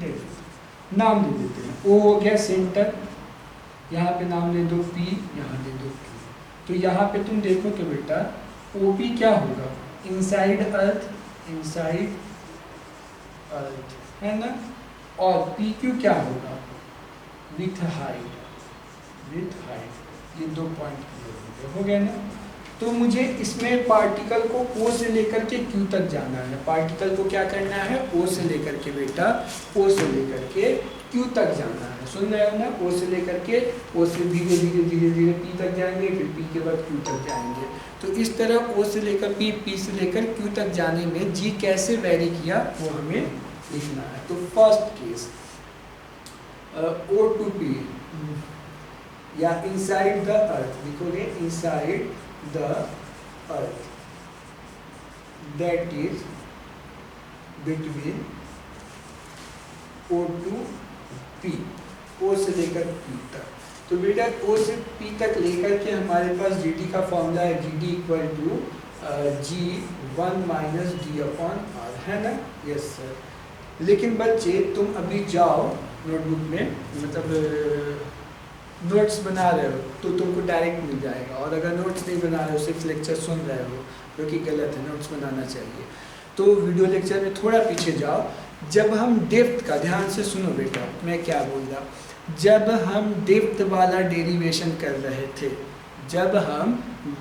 डेप्थ। नाम दे देते हैं, ओ हो गया सेंटर, यहाँ पे नाम दे दो P, यहाँ दे दो Q। तो यहाँ पे तुम देखो कि बेटा OP क्या होगा, इनसाइड अर्थ, इनसाइड अर्थ, है ना। और PQ क्या होगा, विथ हाइट, विथ हाइट। ये 2 पॉइंट हो गया ना। तो मुझे इसमें पार्टिकल को O से लेकर के Q तक जाना है। पार्टिकल को क्या करना है, O से लेकर के बेटा, O से लेकर के Q तक जाना है। सुन रहे हो ना, O से लेकर के, O से धीरे धीरे धीरे धीरे P तक जाएंगे, फिर P के बाद Q तक जाएंगे। तो इस तरह O से लेकर P, P से लेकर Q तक जाने में G कैसे वेरी किया वो हमें लिखना है। तो first case O to P या इनसाइड द अर्थ लिखोगे, inside the earth, that is between O to P, O से लेकर P तक। तो बेटा O से P तक लेकर के हमारे पास GD का फॉर्मूला है, GD equal to G1 minus D upon R, है ना। Yes sir. लेकिन बच्चे तुम अभी जाओ नोटबुक में, मतलब नोट्स बना रहे हो तो तुमको डायरेक्ट मिल जाएगा, और अगर नोट्स नहीं बना रहे हो, सिर्फ लेक्चर सुन रहे हो, जो कि गलत है, नोट्स बनाना चाहिए। तो वीडियो लेक्चर में थोड़ा पीछे जाओ। जब हम डेप्थ का, ध्यान से सुनो बेटा मैं क्या बोल रहा, जब हम डेप्थ वाला डेरिवेशन कर रहे थे, जब हम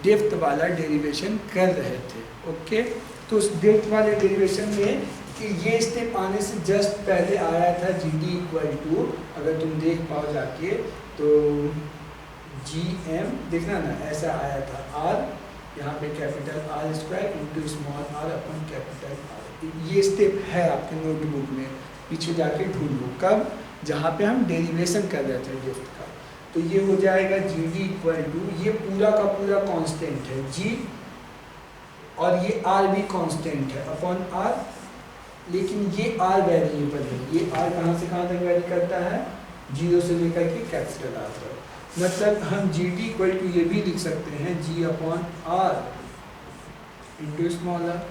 डेप्थ वाला डेरिवेशन कर रहे थे, ओके, तो उस डेप्थ वाले डेरिवेशन में कि ये स्टेप आने से जस्ट पहले आया था जी डी इक्वल टू, अगर तुम देख पाओ जाके तो जी एम देखना ना, ऐसा आया था आर, यहाँ पे capital R square into small r upon capital R. ये स्टेप है आपके नोटबुक में, पीछे जाके ढूंढो कब, जहाँ पे हम डेरिवेशन कर रहे थे डेप्थ का। तो ये हो जाएगा जी डी इक्वल टू, ये पूरा का पूरा कांस्टेंट है जी, और ये आर भी कांस्टेंट है अपॉन आर, लेकिन ये आर वेरिएबल है। ये आर कहाँ से कहाँ तक वेरी करता है, 0 से लेकर के कैपिटल आर तक। मतलब हम जी डी इक्वल टू ये भी लिख सकते हैं g upon r into small r.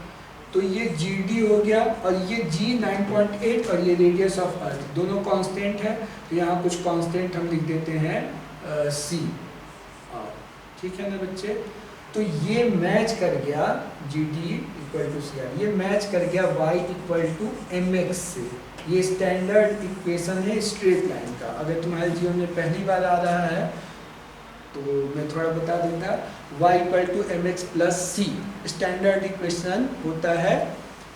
तो ये जी डी हो गया, और ये जी 9.8 और ये रेडियस ऑफ अर्थ दोनों कांस्टेंट है, तो यहाँ कुछ कांस्टेंट हम लिख देते हैं सी आर, ठीक है ना बच्चे। तो ये मैच कर गया g d equal to c r, ये मैच कर गया y equal to m x से। ये स्टैंडर्ड इक्वेशन है स्ट्रेट लाइन का। अगर तुम्हारे जीवन में पहली बार आ रहा है तो मैं थोड़ा बता देता, y equal to m x plus c standard equation होता है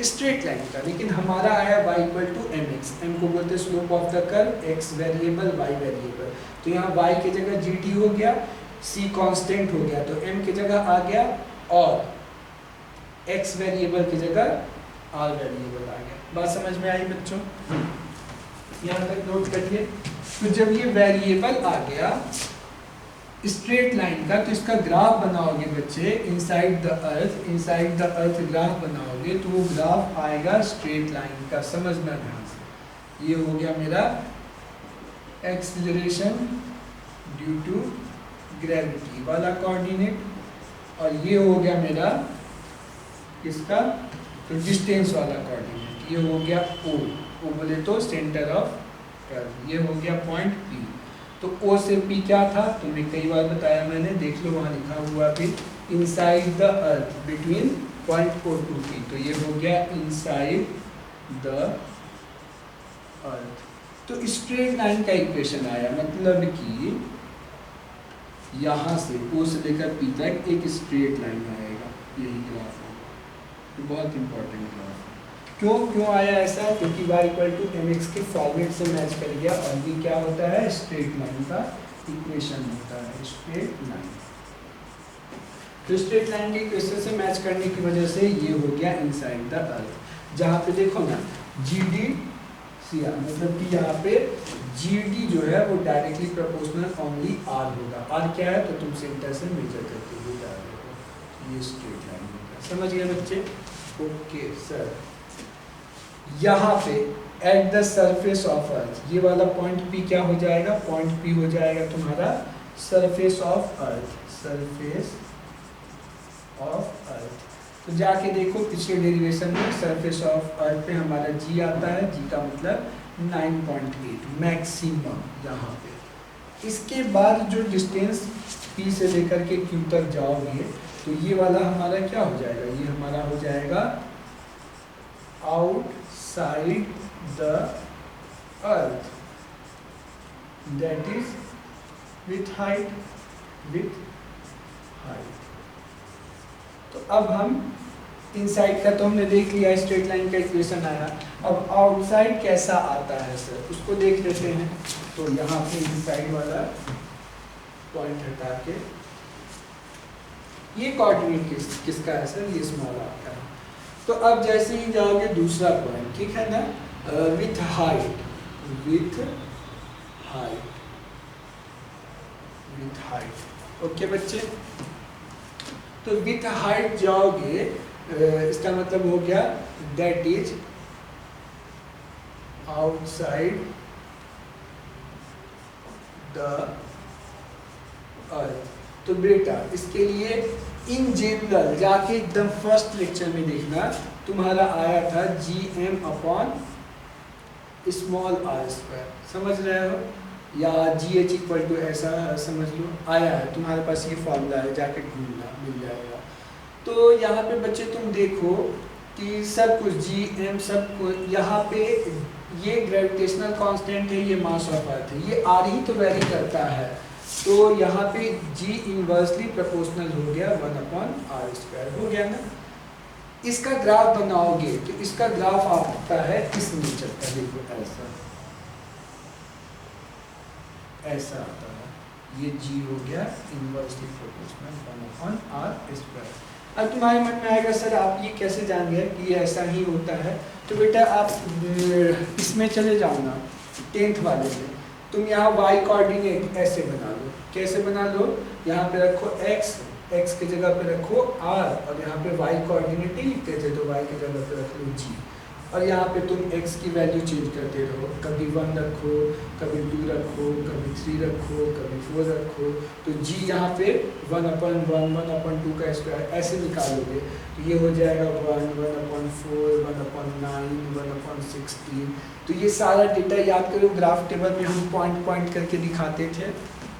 स्ट्रेट लाइन का, लेकिन हमारा आया y equal to m x, m को बोलते हैं slope of the curve, x variable y variable. तो यहाँ y की जगह जी टी हो गया, c कांस्टेंट हो गया, तो m की जगह आ गया, और x वेरिएबल की जगह r वेरिएबल आ गया। बात समझ में आई बच्चों, यहाँ तक नोट करिए। तो जब ये वेरिएबल आ गया स्ट्रेट लाइन का, तो इसका ग्राफ बनाओगे बच्चे इनसाइड द अर्थ ग्राफ बनाओगे, तो वो ग्राफ आएगा स्ट्रेट लाइन का, समझना ध्यान से। ये हो गया मेरा एक्सीलरेशन ड्यू टू ग्रेविटी वाला कोऑर्डिनेट, और ये हो गया मेरा इसका तो डिस्टेंस वाला कोऑर्डिनेट, ये हो गया ओ बोले तो सेंटर ऑफ कर्व, ये हो गया पॉइंट पी। तो ओ से पी क्या था, तुम्हें कई बार बताया मैंने, देख लो वहाँ लिखा हुआ भी, inside the earth between point O to P, तो ये हो गया इनसाइड द अर्थ। तो स्ट्रेट लाइन का इक्वेशन आया, मतलब कि यहाँ से ओ से लेकर पी तक एक स्ट्रेट लाइन आएगा, यही ग्राफ होगा। तो बहुत इंपॉर्टेंट ग्राफ है। क्यों आया ऐसा, क्योंकि y equal to m x के फॉर्मेट से मैच कर गया, और ये क्या होता है स्ट्रेट लाइन का इक्वेशन होता है, स्ट्रेट लाइन। तो स्ट्रेट लाइन के इक्वेशन से मैच करने की वजह से ये हो गया इनसाइड द अर्थ। जहाँ पे देखो ना जी डी सी आर, मतलब कि यहाँ पे जी डी जो है वो डायरेक्टली प्रोपोर्शनल ओनली आर होगा। आर क्या है, तो तुम सेंटर से मेजर करते हुए जा रहे हो, ये स्ट्रेट लाइन होगा। समझ गए बच्चे, ओके सर। यहाँ पे at the surface of earth, ये वाला पॉइंट पी क्या हो जाएगा, पॉइंट पी हो जाएगा तुम्हारा surface of earth, surface of earth. तो जाके देखो पिछले डेरिवेशन में सरफेस ऑफ अर्थ पे हमारा जी आता है, जी का मतलब 9.8 मैक्सिमम यहाँ पे। इसके बाद जो डिस्टेंस पी से लेकर के क्यू तक जाओगे, तो ये वाला हमारा क्या हो जाएगा, ये हमारा हो जाएगा outside the earth, that is with height, with height। तो अब हम इनसाइड का तो हमने देख लिया, स्ट्रेट लाइन का इक्वेशन आया। अब आउटसाइड कैसा आता है सर, उसको देख लेते हैं। तो यहाँ पे इनसाइड वाला पॉइंट हटा के, ये कोऑर्डिनेट किसका है सर, ये स्मॉल आर का है। तो अब जैसे ही जाओगे दूसरा पॉइंट, ठीक है ना, with height, with height, with height, okay बच्चे। तो विथ हाइट जाओगे, इसका मतलब हो गया that is outside the earth. तो बेटा इसके लिए इन जनरल जाके एकदम फर्स्ट लेक्चर में देखना, तुम्हारा आया था G m upon small r square, समझ रहे हो। या जी एच इक्वल टू ऐसा समझ लो आया है तुम्हारे पास, ये फॉर्मूला है, जाके ढूंढना मिल जाएगा। तो यहाँ पे बच्चे तुम देखो कि सब कुछ जी एम सब कुछ यहाँ पे, ये ग्रेविटेशनल कांस्टेंट है, ये मास ऑफ अर्थ है, ये आर ही तो वेरी करता है। तो यहाँ पे जी इनवर्सली प्रोपोर्शनल हो गया 1/r² हो गया ना। इसका ग्राफ बनाओगे तो इसका ग्राफ आता है इस नेचर का, देखो ऐसा ऐसा आता है, ये जी हो गया इनवर्सली प्रोपोर्शनल 1/r²। अब तुम्हारे मन में आएगा सर आप ये कैसे जान गए कि ये ऐसा ही होता है। तो बेटा आप इसमें चले जाओ ना 10th वाले में, तुम यहाँ y कोऑर्डिनेट ऐसे बना लो। कैसे बना लो, यहाँ पे रखो x, x की जगह पे रखो r, और यहाँ पे y कोऑर्डिनेट नहीं लिखते थे तो y की जगह पे रख लो g, और यहाँ पे तुम x की वैल्यू चेंज करते रहो, कभी 1 रखो, कभी 2 रखो, कभी 3 रखो, कभी 4 रखो। तो g यहाँ पे 1/1 1/2 का स्क्वायर ऐसे निकालोगे तो ये हो जाएगा 1 1/4 1/9 1/16। तो ये सारा डेटा याद करो, ग्राफ टेबल में हम पॉइंट पॉइंट करके दिखाते थे,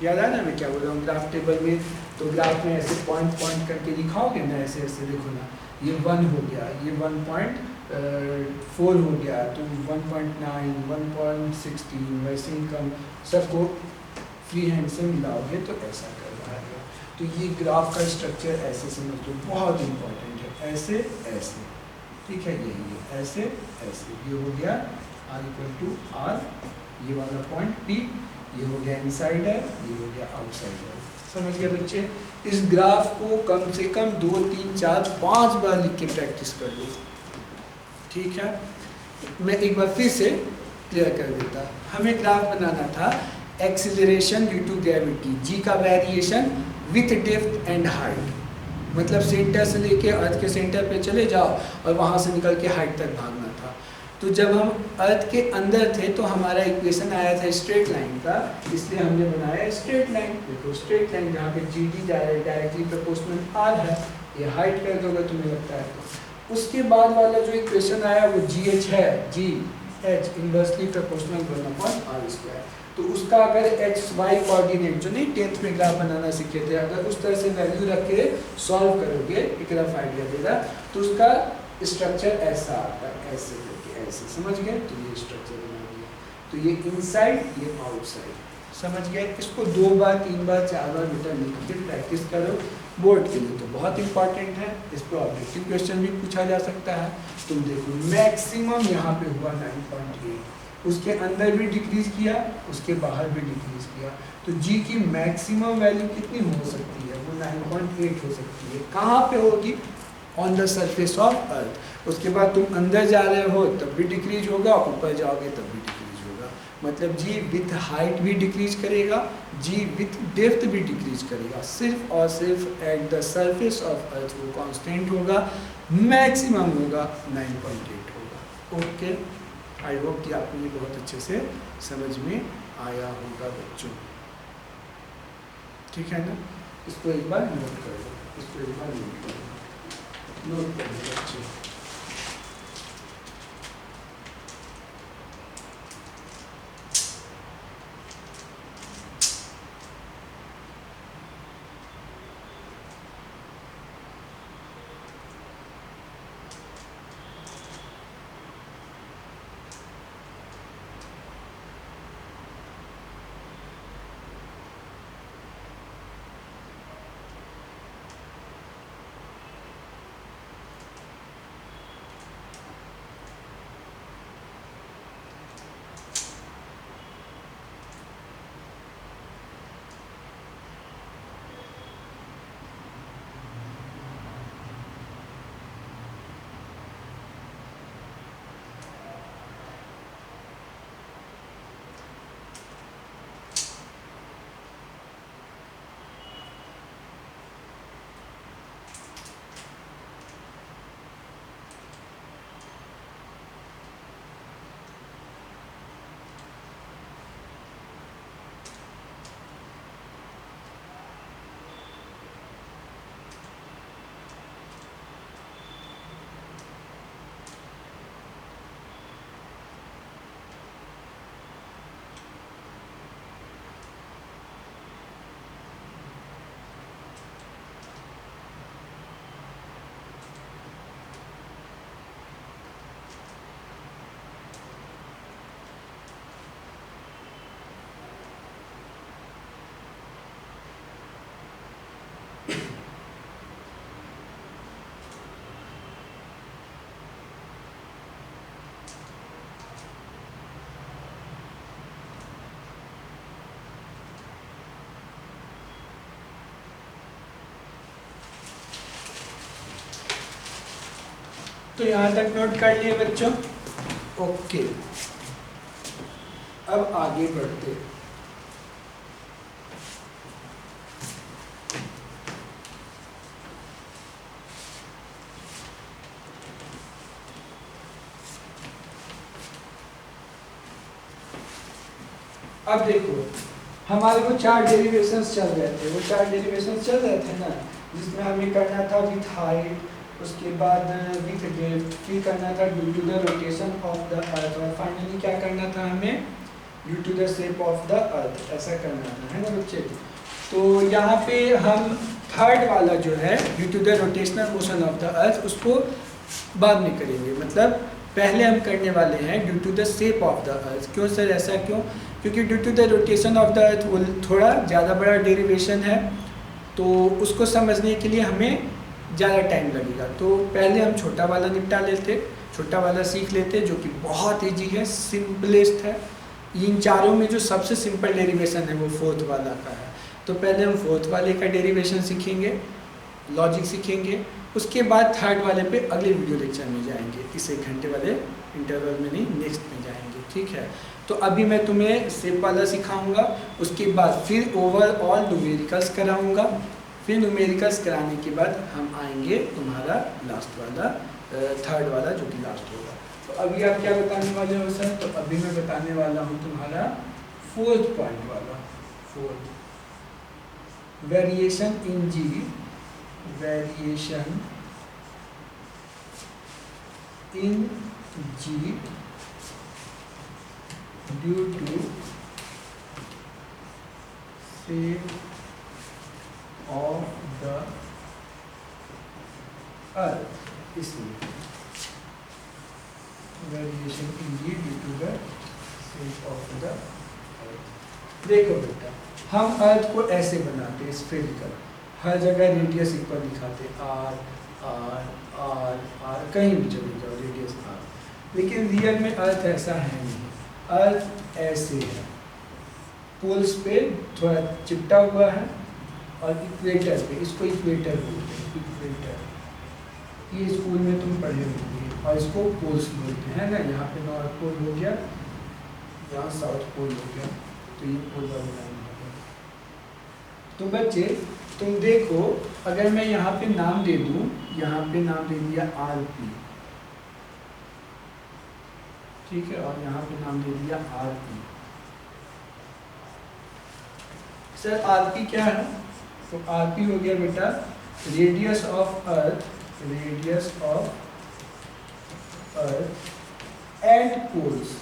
याद है ना मैं क्या बोल रहा हूँ। ग्राफ टेबल में तो ग्राफ में ऐसे पॉइंट पॉइंट करके दिखाओगे ना, ऐसे ऐसे देखो ना, ये 1 हो गया, ये 1.4 हो गया, तो 1.9 1.16 वैसे ही कम सबको फ्री हैंड से मिलाओगे तो ऐसा कर पाएगा। तो ये ग्राफ का स्ट्रक्चर ऐसे समझ लो, बहुत इंपॉर्टेंट है, ऐसे ऐसे, ठीक है, यही है ऐसे ऐसे, ये हो गया r=r, ये वाला पॉइंट P, ये हो गया इनसाइड है, ये हो गया आउटसाइड है। समझ गए बच्चे। इस ग्राफ को कम से कम 2 3 4 5 बार लिख के प्रैक्टिस कर लो, ठीक है। मैं एक बार फिर से क्लियर कर देता, हमें ग्राफ बनाना था एक्सीलरेशन ड्यू टू ग्रेविटी, जी का variation with depth and height, मतलब सेंटर से लेके अर्थ के सेंटर पे चले जाओ और वहाँ से निकल के हाइट तक भागना था। तो जब हम अर्थ के अंदर थे तो हमारा इक्वेशन आया था स्ट्रेट लाइन का, इसलिए हमने बनाया स्ट्रेट लाइन। देखो स्ट्रेट लाइन जहाँ पे g d directly proportional r है, ये हाइट कर दोगे तुम्हें लगता है तो। उसके बाद वाला जो इक्वेशन आया वो जी एच है, जी एच इनवर्सली प्रोपोर्शनल 1/r²। तो उसका अगर एक्स वाई कोऑर्डिनेट जो नहीं 10th में ग्राफ बनाना सीखे थे, अगर उस तरह से वैल्यू रख के सॉल्व करोगे, एक रफ आइडिया देगा, तो उसका स्ट्रक्चर ऐसा आता है, ऐसे करके ऐसे, समझ गए। तो ये स्ट्रक्चर बना दिया, तो ये इनसाइड ये आउटसाइड, समझ गए। इसको 2 बार 3 बार 4 बार बेटा लिख के प्रैक्टिस करो, बोर्ड के लिए तो बहुत इंपॉर्टेंट है। इस पर ऑब्जेक्टिव क्वेश्चन भी पूछा जा सकता है। तुम देखो मैक्सिमम यहाँ पे हुआ 9.8, उसके अंदर भी डिक्रीज किया, उसके बाहर भी डिक्रीज किया, तो जी की मैक्सिमम वैल्यू कितनी हो सकती है, वो 9.8 हो सकती है। कहाँ पे होगी, on the surface of earth. उसके बाद तुम अंदर जा रहे हो तब भी डिक्रीज होगा, ऊपर जाओगे तब भी डिक्रीज होगा, मतलब जी विथ हाइट भी डिक्रीज करेगा, जी विथ डेप्थ भी डिक्रीज करेगा, सिर्फ और सिर्फ at the surface of earth वो कांस्टेंट होगा, मैक्सिमम होगा 9.8 होगा। ओके, आई होप कि आपको ये बहुत अच्छे से समझ में आया होगा बच्चों, ठीक है ना। इसको एक बार नोट कर लो, इसको एक बार नोट कर लो, नोट कर लो बच्चों। तो यहाँ तक नोट कर लिए बच्चों? ओके, अब आगे बढ़ते। अब देखो, हमारे को 4 डेरिवेशंस चल रहे थे, वो 4 डेरिवेशंस चल रहे थे ना, जिसमें हमें करना था विथ हाइट, उसके बाद विथ डेप्थ, फिर करना था due to the rotation of the earth, और फाइनली क्या करना था हमें? Due to the shape of the earth, ऐसा करना था, है ना बच्चे? तो यहाँ पे हम थर्ड वाला जो है due to the rotational motion of the earth, उसको बाद में करेंगे। मतलब पहले हम करने वाले हैं due to the shape of the earth. क्यों सर, ऐसा क्यों? क्योंकि due to the rotation of the earth वो थोड़ा ज़्यादा बड़ा डेरिवेशन है, तो उसको समझने के लिए हमें ज़्यादा टाइम लगेगा। तो पहले हम छोटा वाला निपटा लेते, छोटा वाला सीख लेते, जो कि बहुत ईजी है, सिंपलेस्ट है। इन चारों में जो सबसे सिंपल डेरिवेशन है वो फोर्थ वाला का है। तो पहले हम फोर्थ वाले का डेरिवेशन सीखेंगे, लॉजिक सीखेंगे, उसके बाद थर्ड वाले पे अगले वीडियो लेक्चर में जाएंगे। इस 1 घंटे वाले इंटरवल में नहीं, नेक्स्ट में जाएंगे, ठीक है? तो अभी मैं तुम्हें शेप वाला सिखाऊंगा, उसके बाद फिर ओवरऑल न्यूमेरिकल्स कराऊंगा, फिर न्यूमेरिकल्स कराने के बाद हम आएंगे तुम्हारा लास्ट वाला, थर्ड वाला, जो कि लास्ट होगा। तो अभी आप क्या बताने वाले हो सर? तो अभी मैं बताने वाला हूँ तुम्हारा फोर्थ पॉइंट वाला, fourth, variation in g, variation in g due to shape of the earth, इसलिए variation in g due to the shape of the earth. देखो बेटा, हम अर्थ को ऐसे बनाते हैं स्फेरिकल, हर जगह रेडियस इक्वल दिखाते, आर आर आर आर, कहीं भी चले जाओ रेडियस आर, लेकिन रियल में अर्थ ऐसा है नहीं। अर्थ ऐसे है, पोल्स पे थोड़ा चिपटा हुआ है, और इक्वेटर पे, इसको इक्वेटर बोलते हैं, इक्वेटर। ये स्कूल में तुम पढ़े होंगे, और इसको पोल्स बोलते हैं ना। यहाँ पे नॉर्थ पोल हो गया, यहाँ साउथ पोल हो गया, तो ये पोल बनाना है। तो बच्चे तुम देखो, अगर मैं यहाँ पे नाम दे दूँ, यहाँ पे नाम दे दिया RP, ठीक है, और यहाँ पे नाम दे दिया RP। सर RP क्या है? तो RP हो गया बेटा radius of earth, radius of earth at poles,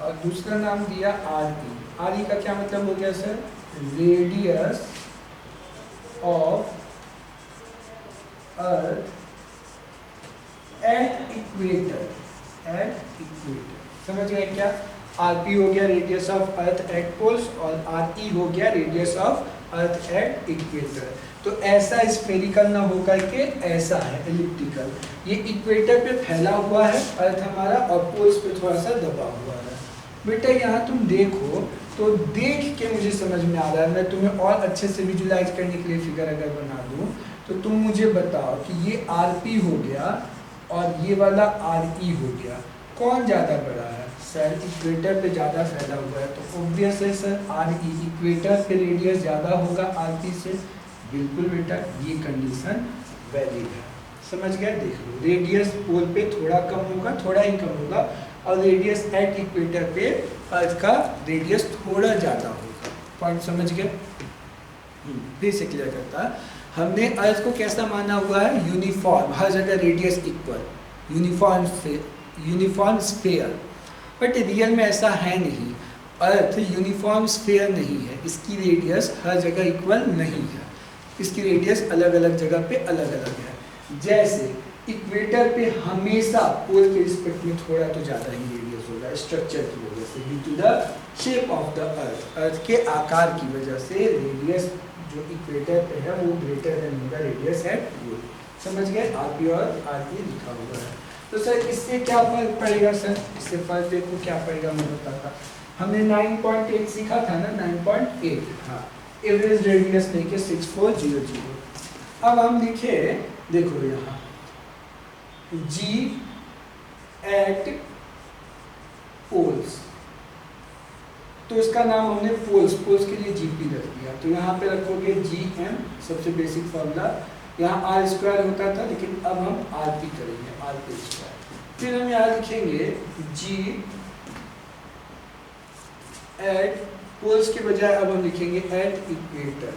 और दूसरा नाम दिया RE। RE का क्या मतलब हो गया sir? Radius of earth at equator, at equator. समझ गए क्या? RP हो गया radius of earth at poles, और RE हो गया radius of earth at equator. तो ऐसा स्फेरिकल ना होकर के ऐसा है एलिप्टिकल। ये इक्वेटर पे फैला हुआ है अर्थ हमारा, और पोल्स पे थोड़ा सा दबा हुआ है। बेटा यहाँ तुम देखो, तो देख के मुझे समझ में आ रहा है, मैं तुम्हें और अच्छे से विजुलाइज करने के लिए फिगर अगर बना दूँ, तो तुम मुझे बताओ कि ये RP हो गया और ये वाला RE हो गया, कौन ज़्यादा बड़ा है? सर इक्वेटर पे ज़्यादा फैला हुआ है, तो ऑब्वियस है सर RE, इक्वेटर पे रेडियस ज़्यादा होगा RP से। बिल्कुल बेटा, ये कंडीशन वैलिड है। समझ गए? देख लो, रेडियस पोल पे थोड़ा कम होगा, थोड़ा ही कम होगा, और रेडियस एट इक्वेटर पे अर्थ का रेडियस थोड़ा ज़्यादा होगा। पॉइंट समझ गए? फिर से क्लियर करता, हमने अर्थ को कैसा माना हुआ है? यूनिफॉर्म, हर जगह radius equal, uniform sphere. But real में ऐसा है नहीं, अर्थ यूनिफॉर्म स्फेयर नहीं है, इसकी रेडियस हर जगह इक्वल नहीं है, इसकी रेडियस अलग अलग जगह पे अलग अलग है। जैसे इक्वेटर पे हमेशा पोल के रिस्पेक्ट में थोड़ा तो ज़्यादा ही रेडियस होगा स्ट्रक्चर की वजह से, due to the shape of the earth, earth के आकार की वजह से रेडियस जो इक्वेटर पे है वो ग्रेटर देन होगा रेडियस एट पोल। समझ गए? RP और RE लिखा हुआ है। तो सर इससे क्या फर्क पड़ेगा? सर इससे फर्क देखो क्या पड़ेगा, मैं बताता। हमने 9.8 सीखा था ना, 9.8, हाँ, एवरेज रेडियस लेके 6400। अब हम लिखे देखो यहाँ जी एट पोल्स, तो इसका नाम हमने पोल्स के लिए जीपी रख दिया। तो यहाँ पे रखोगे जी एम, सबसे बेसिक फॉर्मूला। यहाँ आर स्क्वायर होता था लेकिन अब हम आर पी करेंगे, आर पी स्क्वायर। फिर हम यहाँ लिखेंगे जी एट पोल्स के बजाय अब हम लिखेंगे एट इक्वेटर,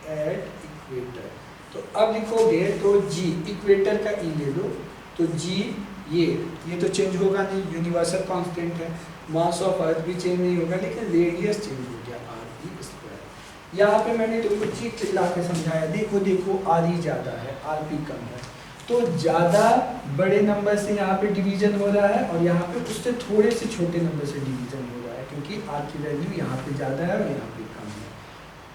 एट इक्वेटर। तो अब लिखोगे तो जी इक्वेटर का ई ले लो, तो जी ये तो चेंज होगा नहीं, यूनिवर्सल कांस्टेंट है। मास ऑफ अर्थ भी चेंज नहीं होगा लेकिन रेडियस चेंज हो गया, आर पी स्क्वायर। यहाँ पे मैंने तुमको चीख चिल्ला के समझाया, देखो देखो आर ही ज़्यादा है, आर पी कम है। तो ज़्यादा बड़े नंबर से यहाँ पे डिवीजन हो रहा है और यहाँ पे उससे थोड़े से छोटे नंबर से डिवीजन हो रहा है, क्योंकि आर की वैल्यू यहाँ पे ज़्यादा है और यहाँ पे कम है।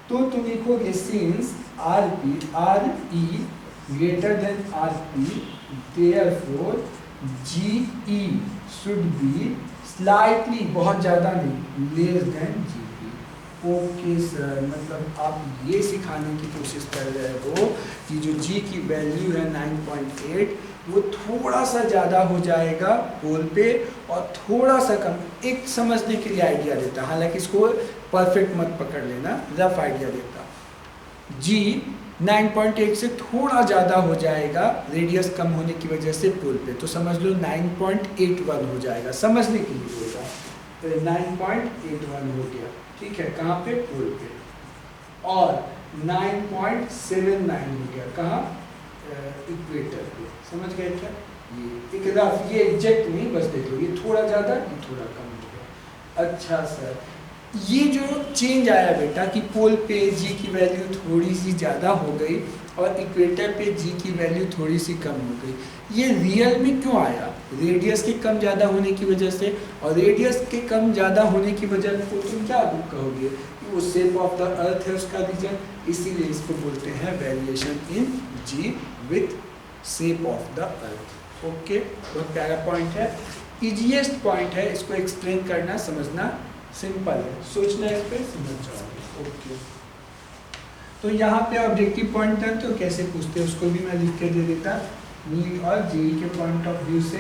तो तुम लिखोगे since R P, R E greater than R P, therefore g E should be slightly, बहुत ज़्यादा नहीं, less than g P. Okay sir, मतलब आप ये सिखाने की कोशिश कर रहे हो कि जो जी की वैल्यू है 9.8 वो थोड़ा सा ज़्यादा हो जाएगा पोल पे और थोड़ा सा कम, एक समझने के लिए आइडिया देता, हालांकि इसको परफेक्ट मत पकड़ लेना, रफ आइडिया देता। जी 9.8 से थोड़ा ज़्यादा हो जाएगा रेडियस कम होने की वजह से पोल पे, तो समझ लो 9.81 हो जाएगा, समझने के लिए होगा। तो 9.81 हो गया, ठीक है, कहाँ पे? पोल पे। और 9.79 हो गया कहाँ? इक्वेटर पे। समझ गए क्या? ये रफ, ये एग्जैक्ट नहीं, बस देख लो, ये थोड़ा ज़्यादा, ये थोड़ा कम हो गया। अच्छा सर, ये जो चेंज आया बेटा कि पोल पे जी की वैल्यू थोड़ी सी ज़्यादा हो गई और इक्वेटर पे जी की वैल्यू थोड़ी सी कम हो गई, ये रियल में क्यों आया? रेडियस के कम ज़्यादा होने की वजह से। और रेडियस के कम ज़्यादा होने की वजह को तुम क्या कहोगे? वो शेप ऑफ द अर्थ है उसका रीजन, इसीलिए इसको बोलते हैं variation in g with shape of the earth. Okay, बहुत प्यारा पॉइंट है, इजीएस्ट पॉइंट है, इसको एक्सप्लेन करना समझना सिंपल है, सोचना इस पे समझ जाओगे। ओके, तो यहाँ पे ऑब्जेक्टिव पॉइंट है, तो कैसे पूछते हैं उसको भी मैं लिख के दे देता। नीट और जेई के पॉइंट ऑफ व्यू से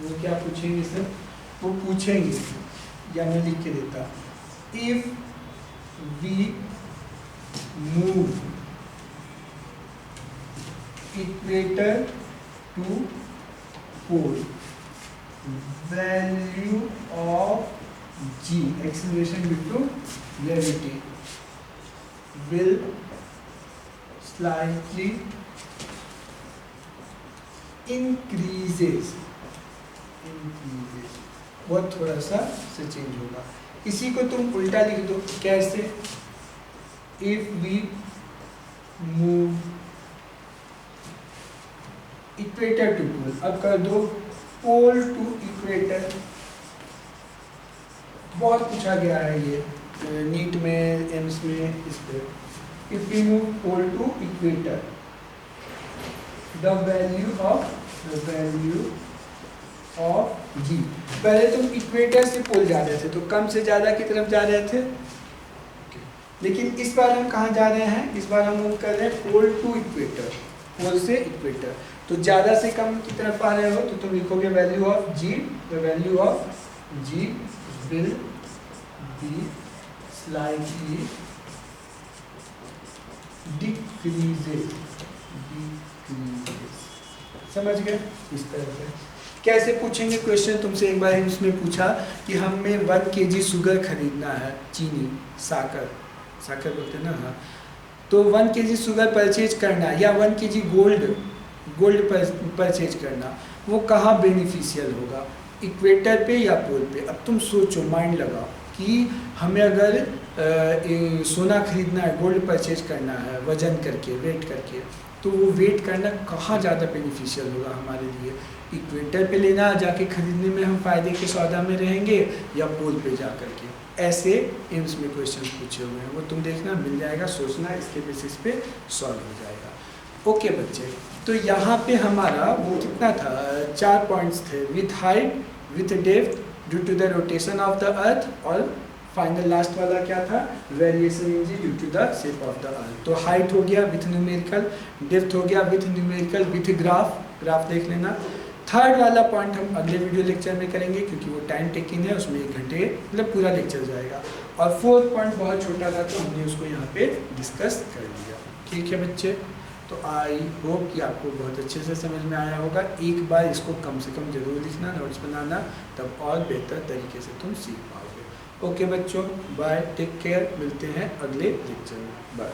वो क्या पूछेंगे सर? वो पूछेंगे, या मैं लिख के देता, if we move equator to pole, value of G, acceleration due to gravity, will slightly increases, बहुत थोड़ा सा से चेंज होगा। इसी को तुम उल्टा लिख दो, कैसे? If we move equator to pole, अब कर दो पोल टू इक्वेटर, बहुत पूछा गया है ये नीट में, एम्स में, इस पे। If we move pole to equator, the value of g, पहले तुम इक्वेटर से पोल जा रहे थे तो कम से ज़्यादा की तरफ जा रहे थे, लेकिन इस बार हम कहाँ जा रहे हैं? इस बार हम मूव कर रहे हैं पोल टू इक्वेटर, पोल से इक्वेटर, तो ज़्यादा से कम की तरफ आ रहे हो तो तुम लिखोगे value of g, the value of g will be slightly decreases। समझ गए? इस तरह से कैसे पूछेंगे क्वेश्चन तुमसे? एक बार इसमें पूछा कि हमें 1 kg शुगर खरीदना है, चीनी, साकर बोलते हैं ना, हाँ, तो 1 kg शुगर परचेज करना या 1 kg गोल्ड परचेज करना, वो कहाँ बेनिफिशियल होगा? इक्वेटर पे या पोल पे? अब तुम सोचो, माइंड लगाओ कि हमें अगर सोना खरीदना है, गोल्ड परचेज करना है वजन करके, वेट करके, तो वो वेट करना कहाँ ज़्यादा बेनिफिशियल होगा हमारे लिए? इक्वेटर पे लेना, जाके खरीदने में हम फ़ायदे के सौदा में रहेंगे, या पोल पे जा कर के? ऐसे एम्स में क्वेश्चन पूछे हुए हैं, वो तुम देखना, मिल जाएगा, सोचना, इसके बेसिस पे सॉल्व हो जाएगा। ओके बच्चे, तो यहाँ पे हमारा वो कितना था? 4 पॉइंट्स थे, with height, with depth, due to the rotation of the earth, और फाइनल लास्ट वाला क्या था, variation in g due to the shape of the earth. तो हाइट हो गया विथ न्यूमेरिकल, डेप्थ हो गया विथ न्यूमेरिकल विथ ग्राफ देख लेना। थर्ड वाला पॉइंट हम अगले वीडियो लेक्चर में करेंगे क्योंकि वो टाइम टेकिंग है, उसमें 1 घंटे मतलब पूरा लेक्चर जाएगा। और फोर्थ पॉइंट बहुत छोटा था तो हमने उसको यहाँ पे डिस्कस कर लिया। ठीक है बच्चे, तो आई होप कि आपको बहुत अच्छे से समझ में आया होगा। एक बार इसको कम से कम जरूर लिखना, नोट्स बनाना, तब और बेहतर तरीके से तुम सीख पाओगे। ओके बच्चों, बाय, टेक केयर, मिलते हैं अगले लेक्चर में, बाय।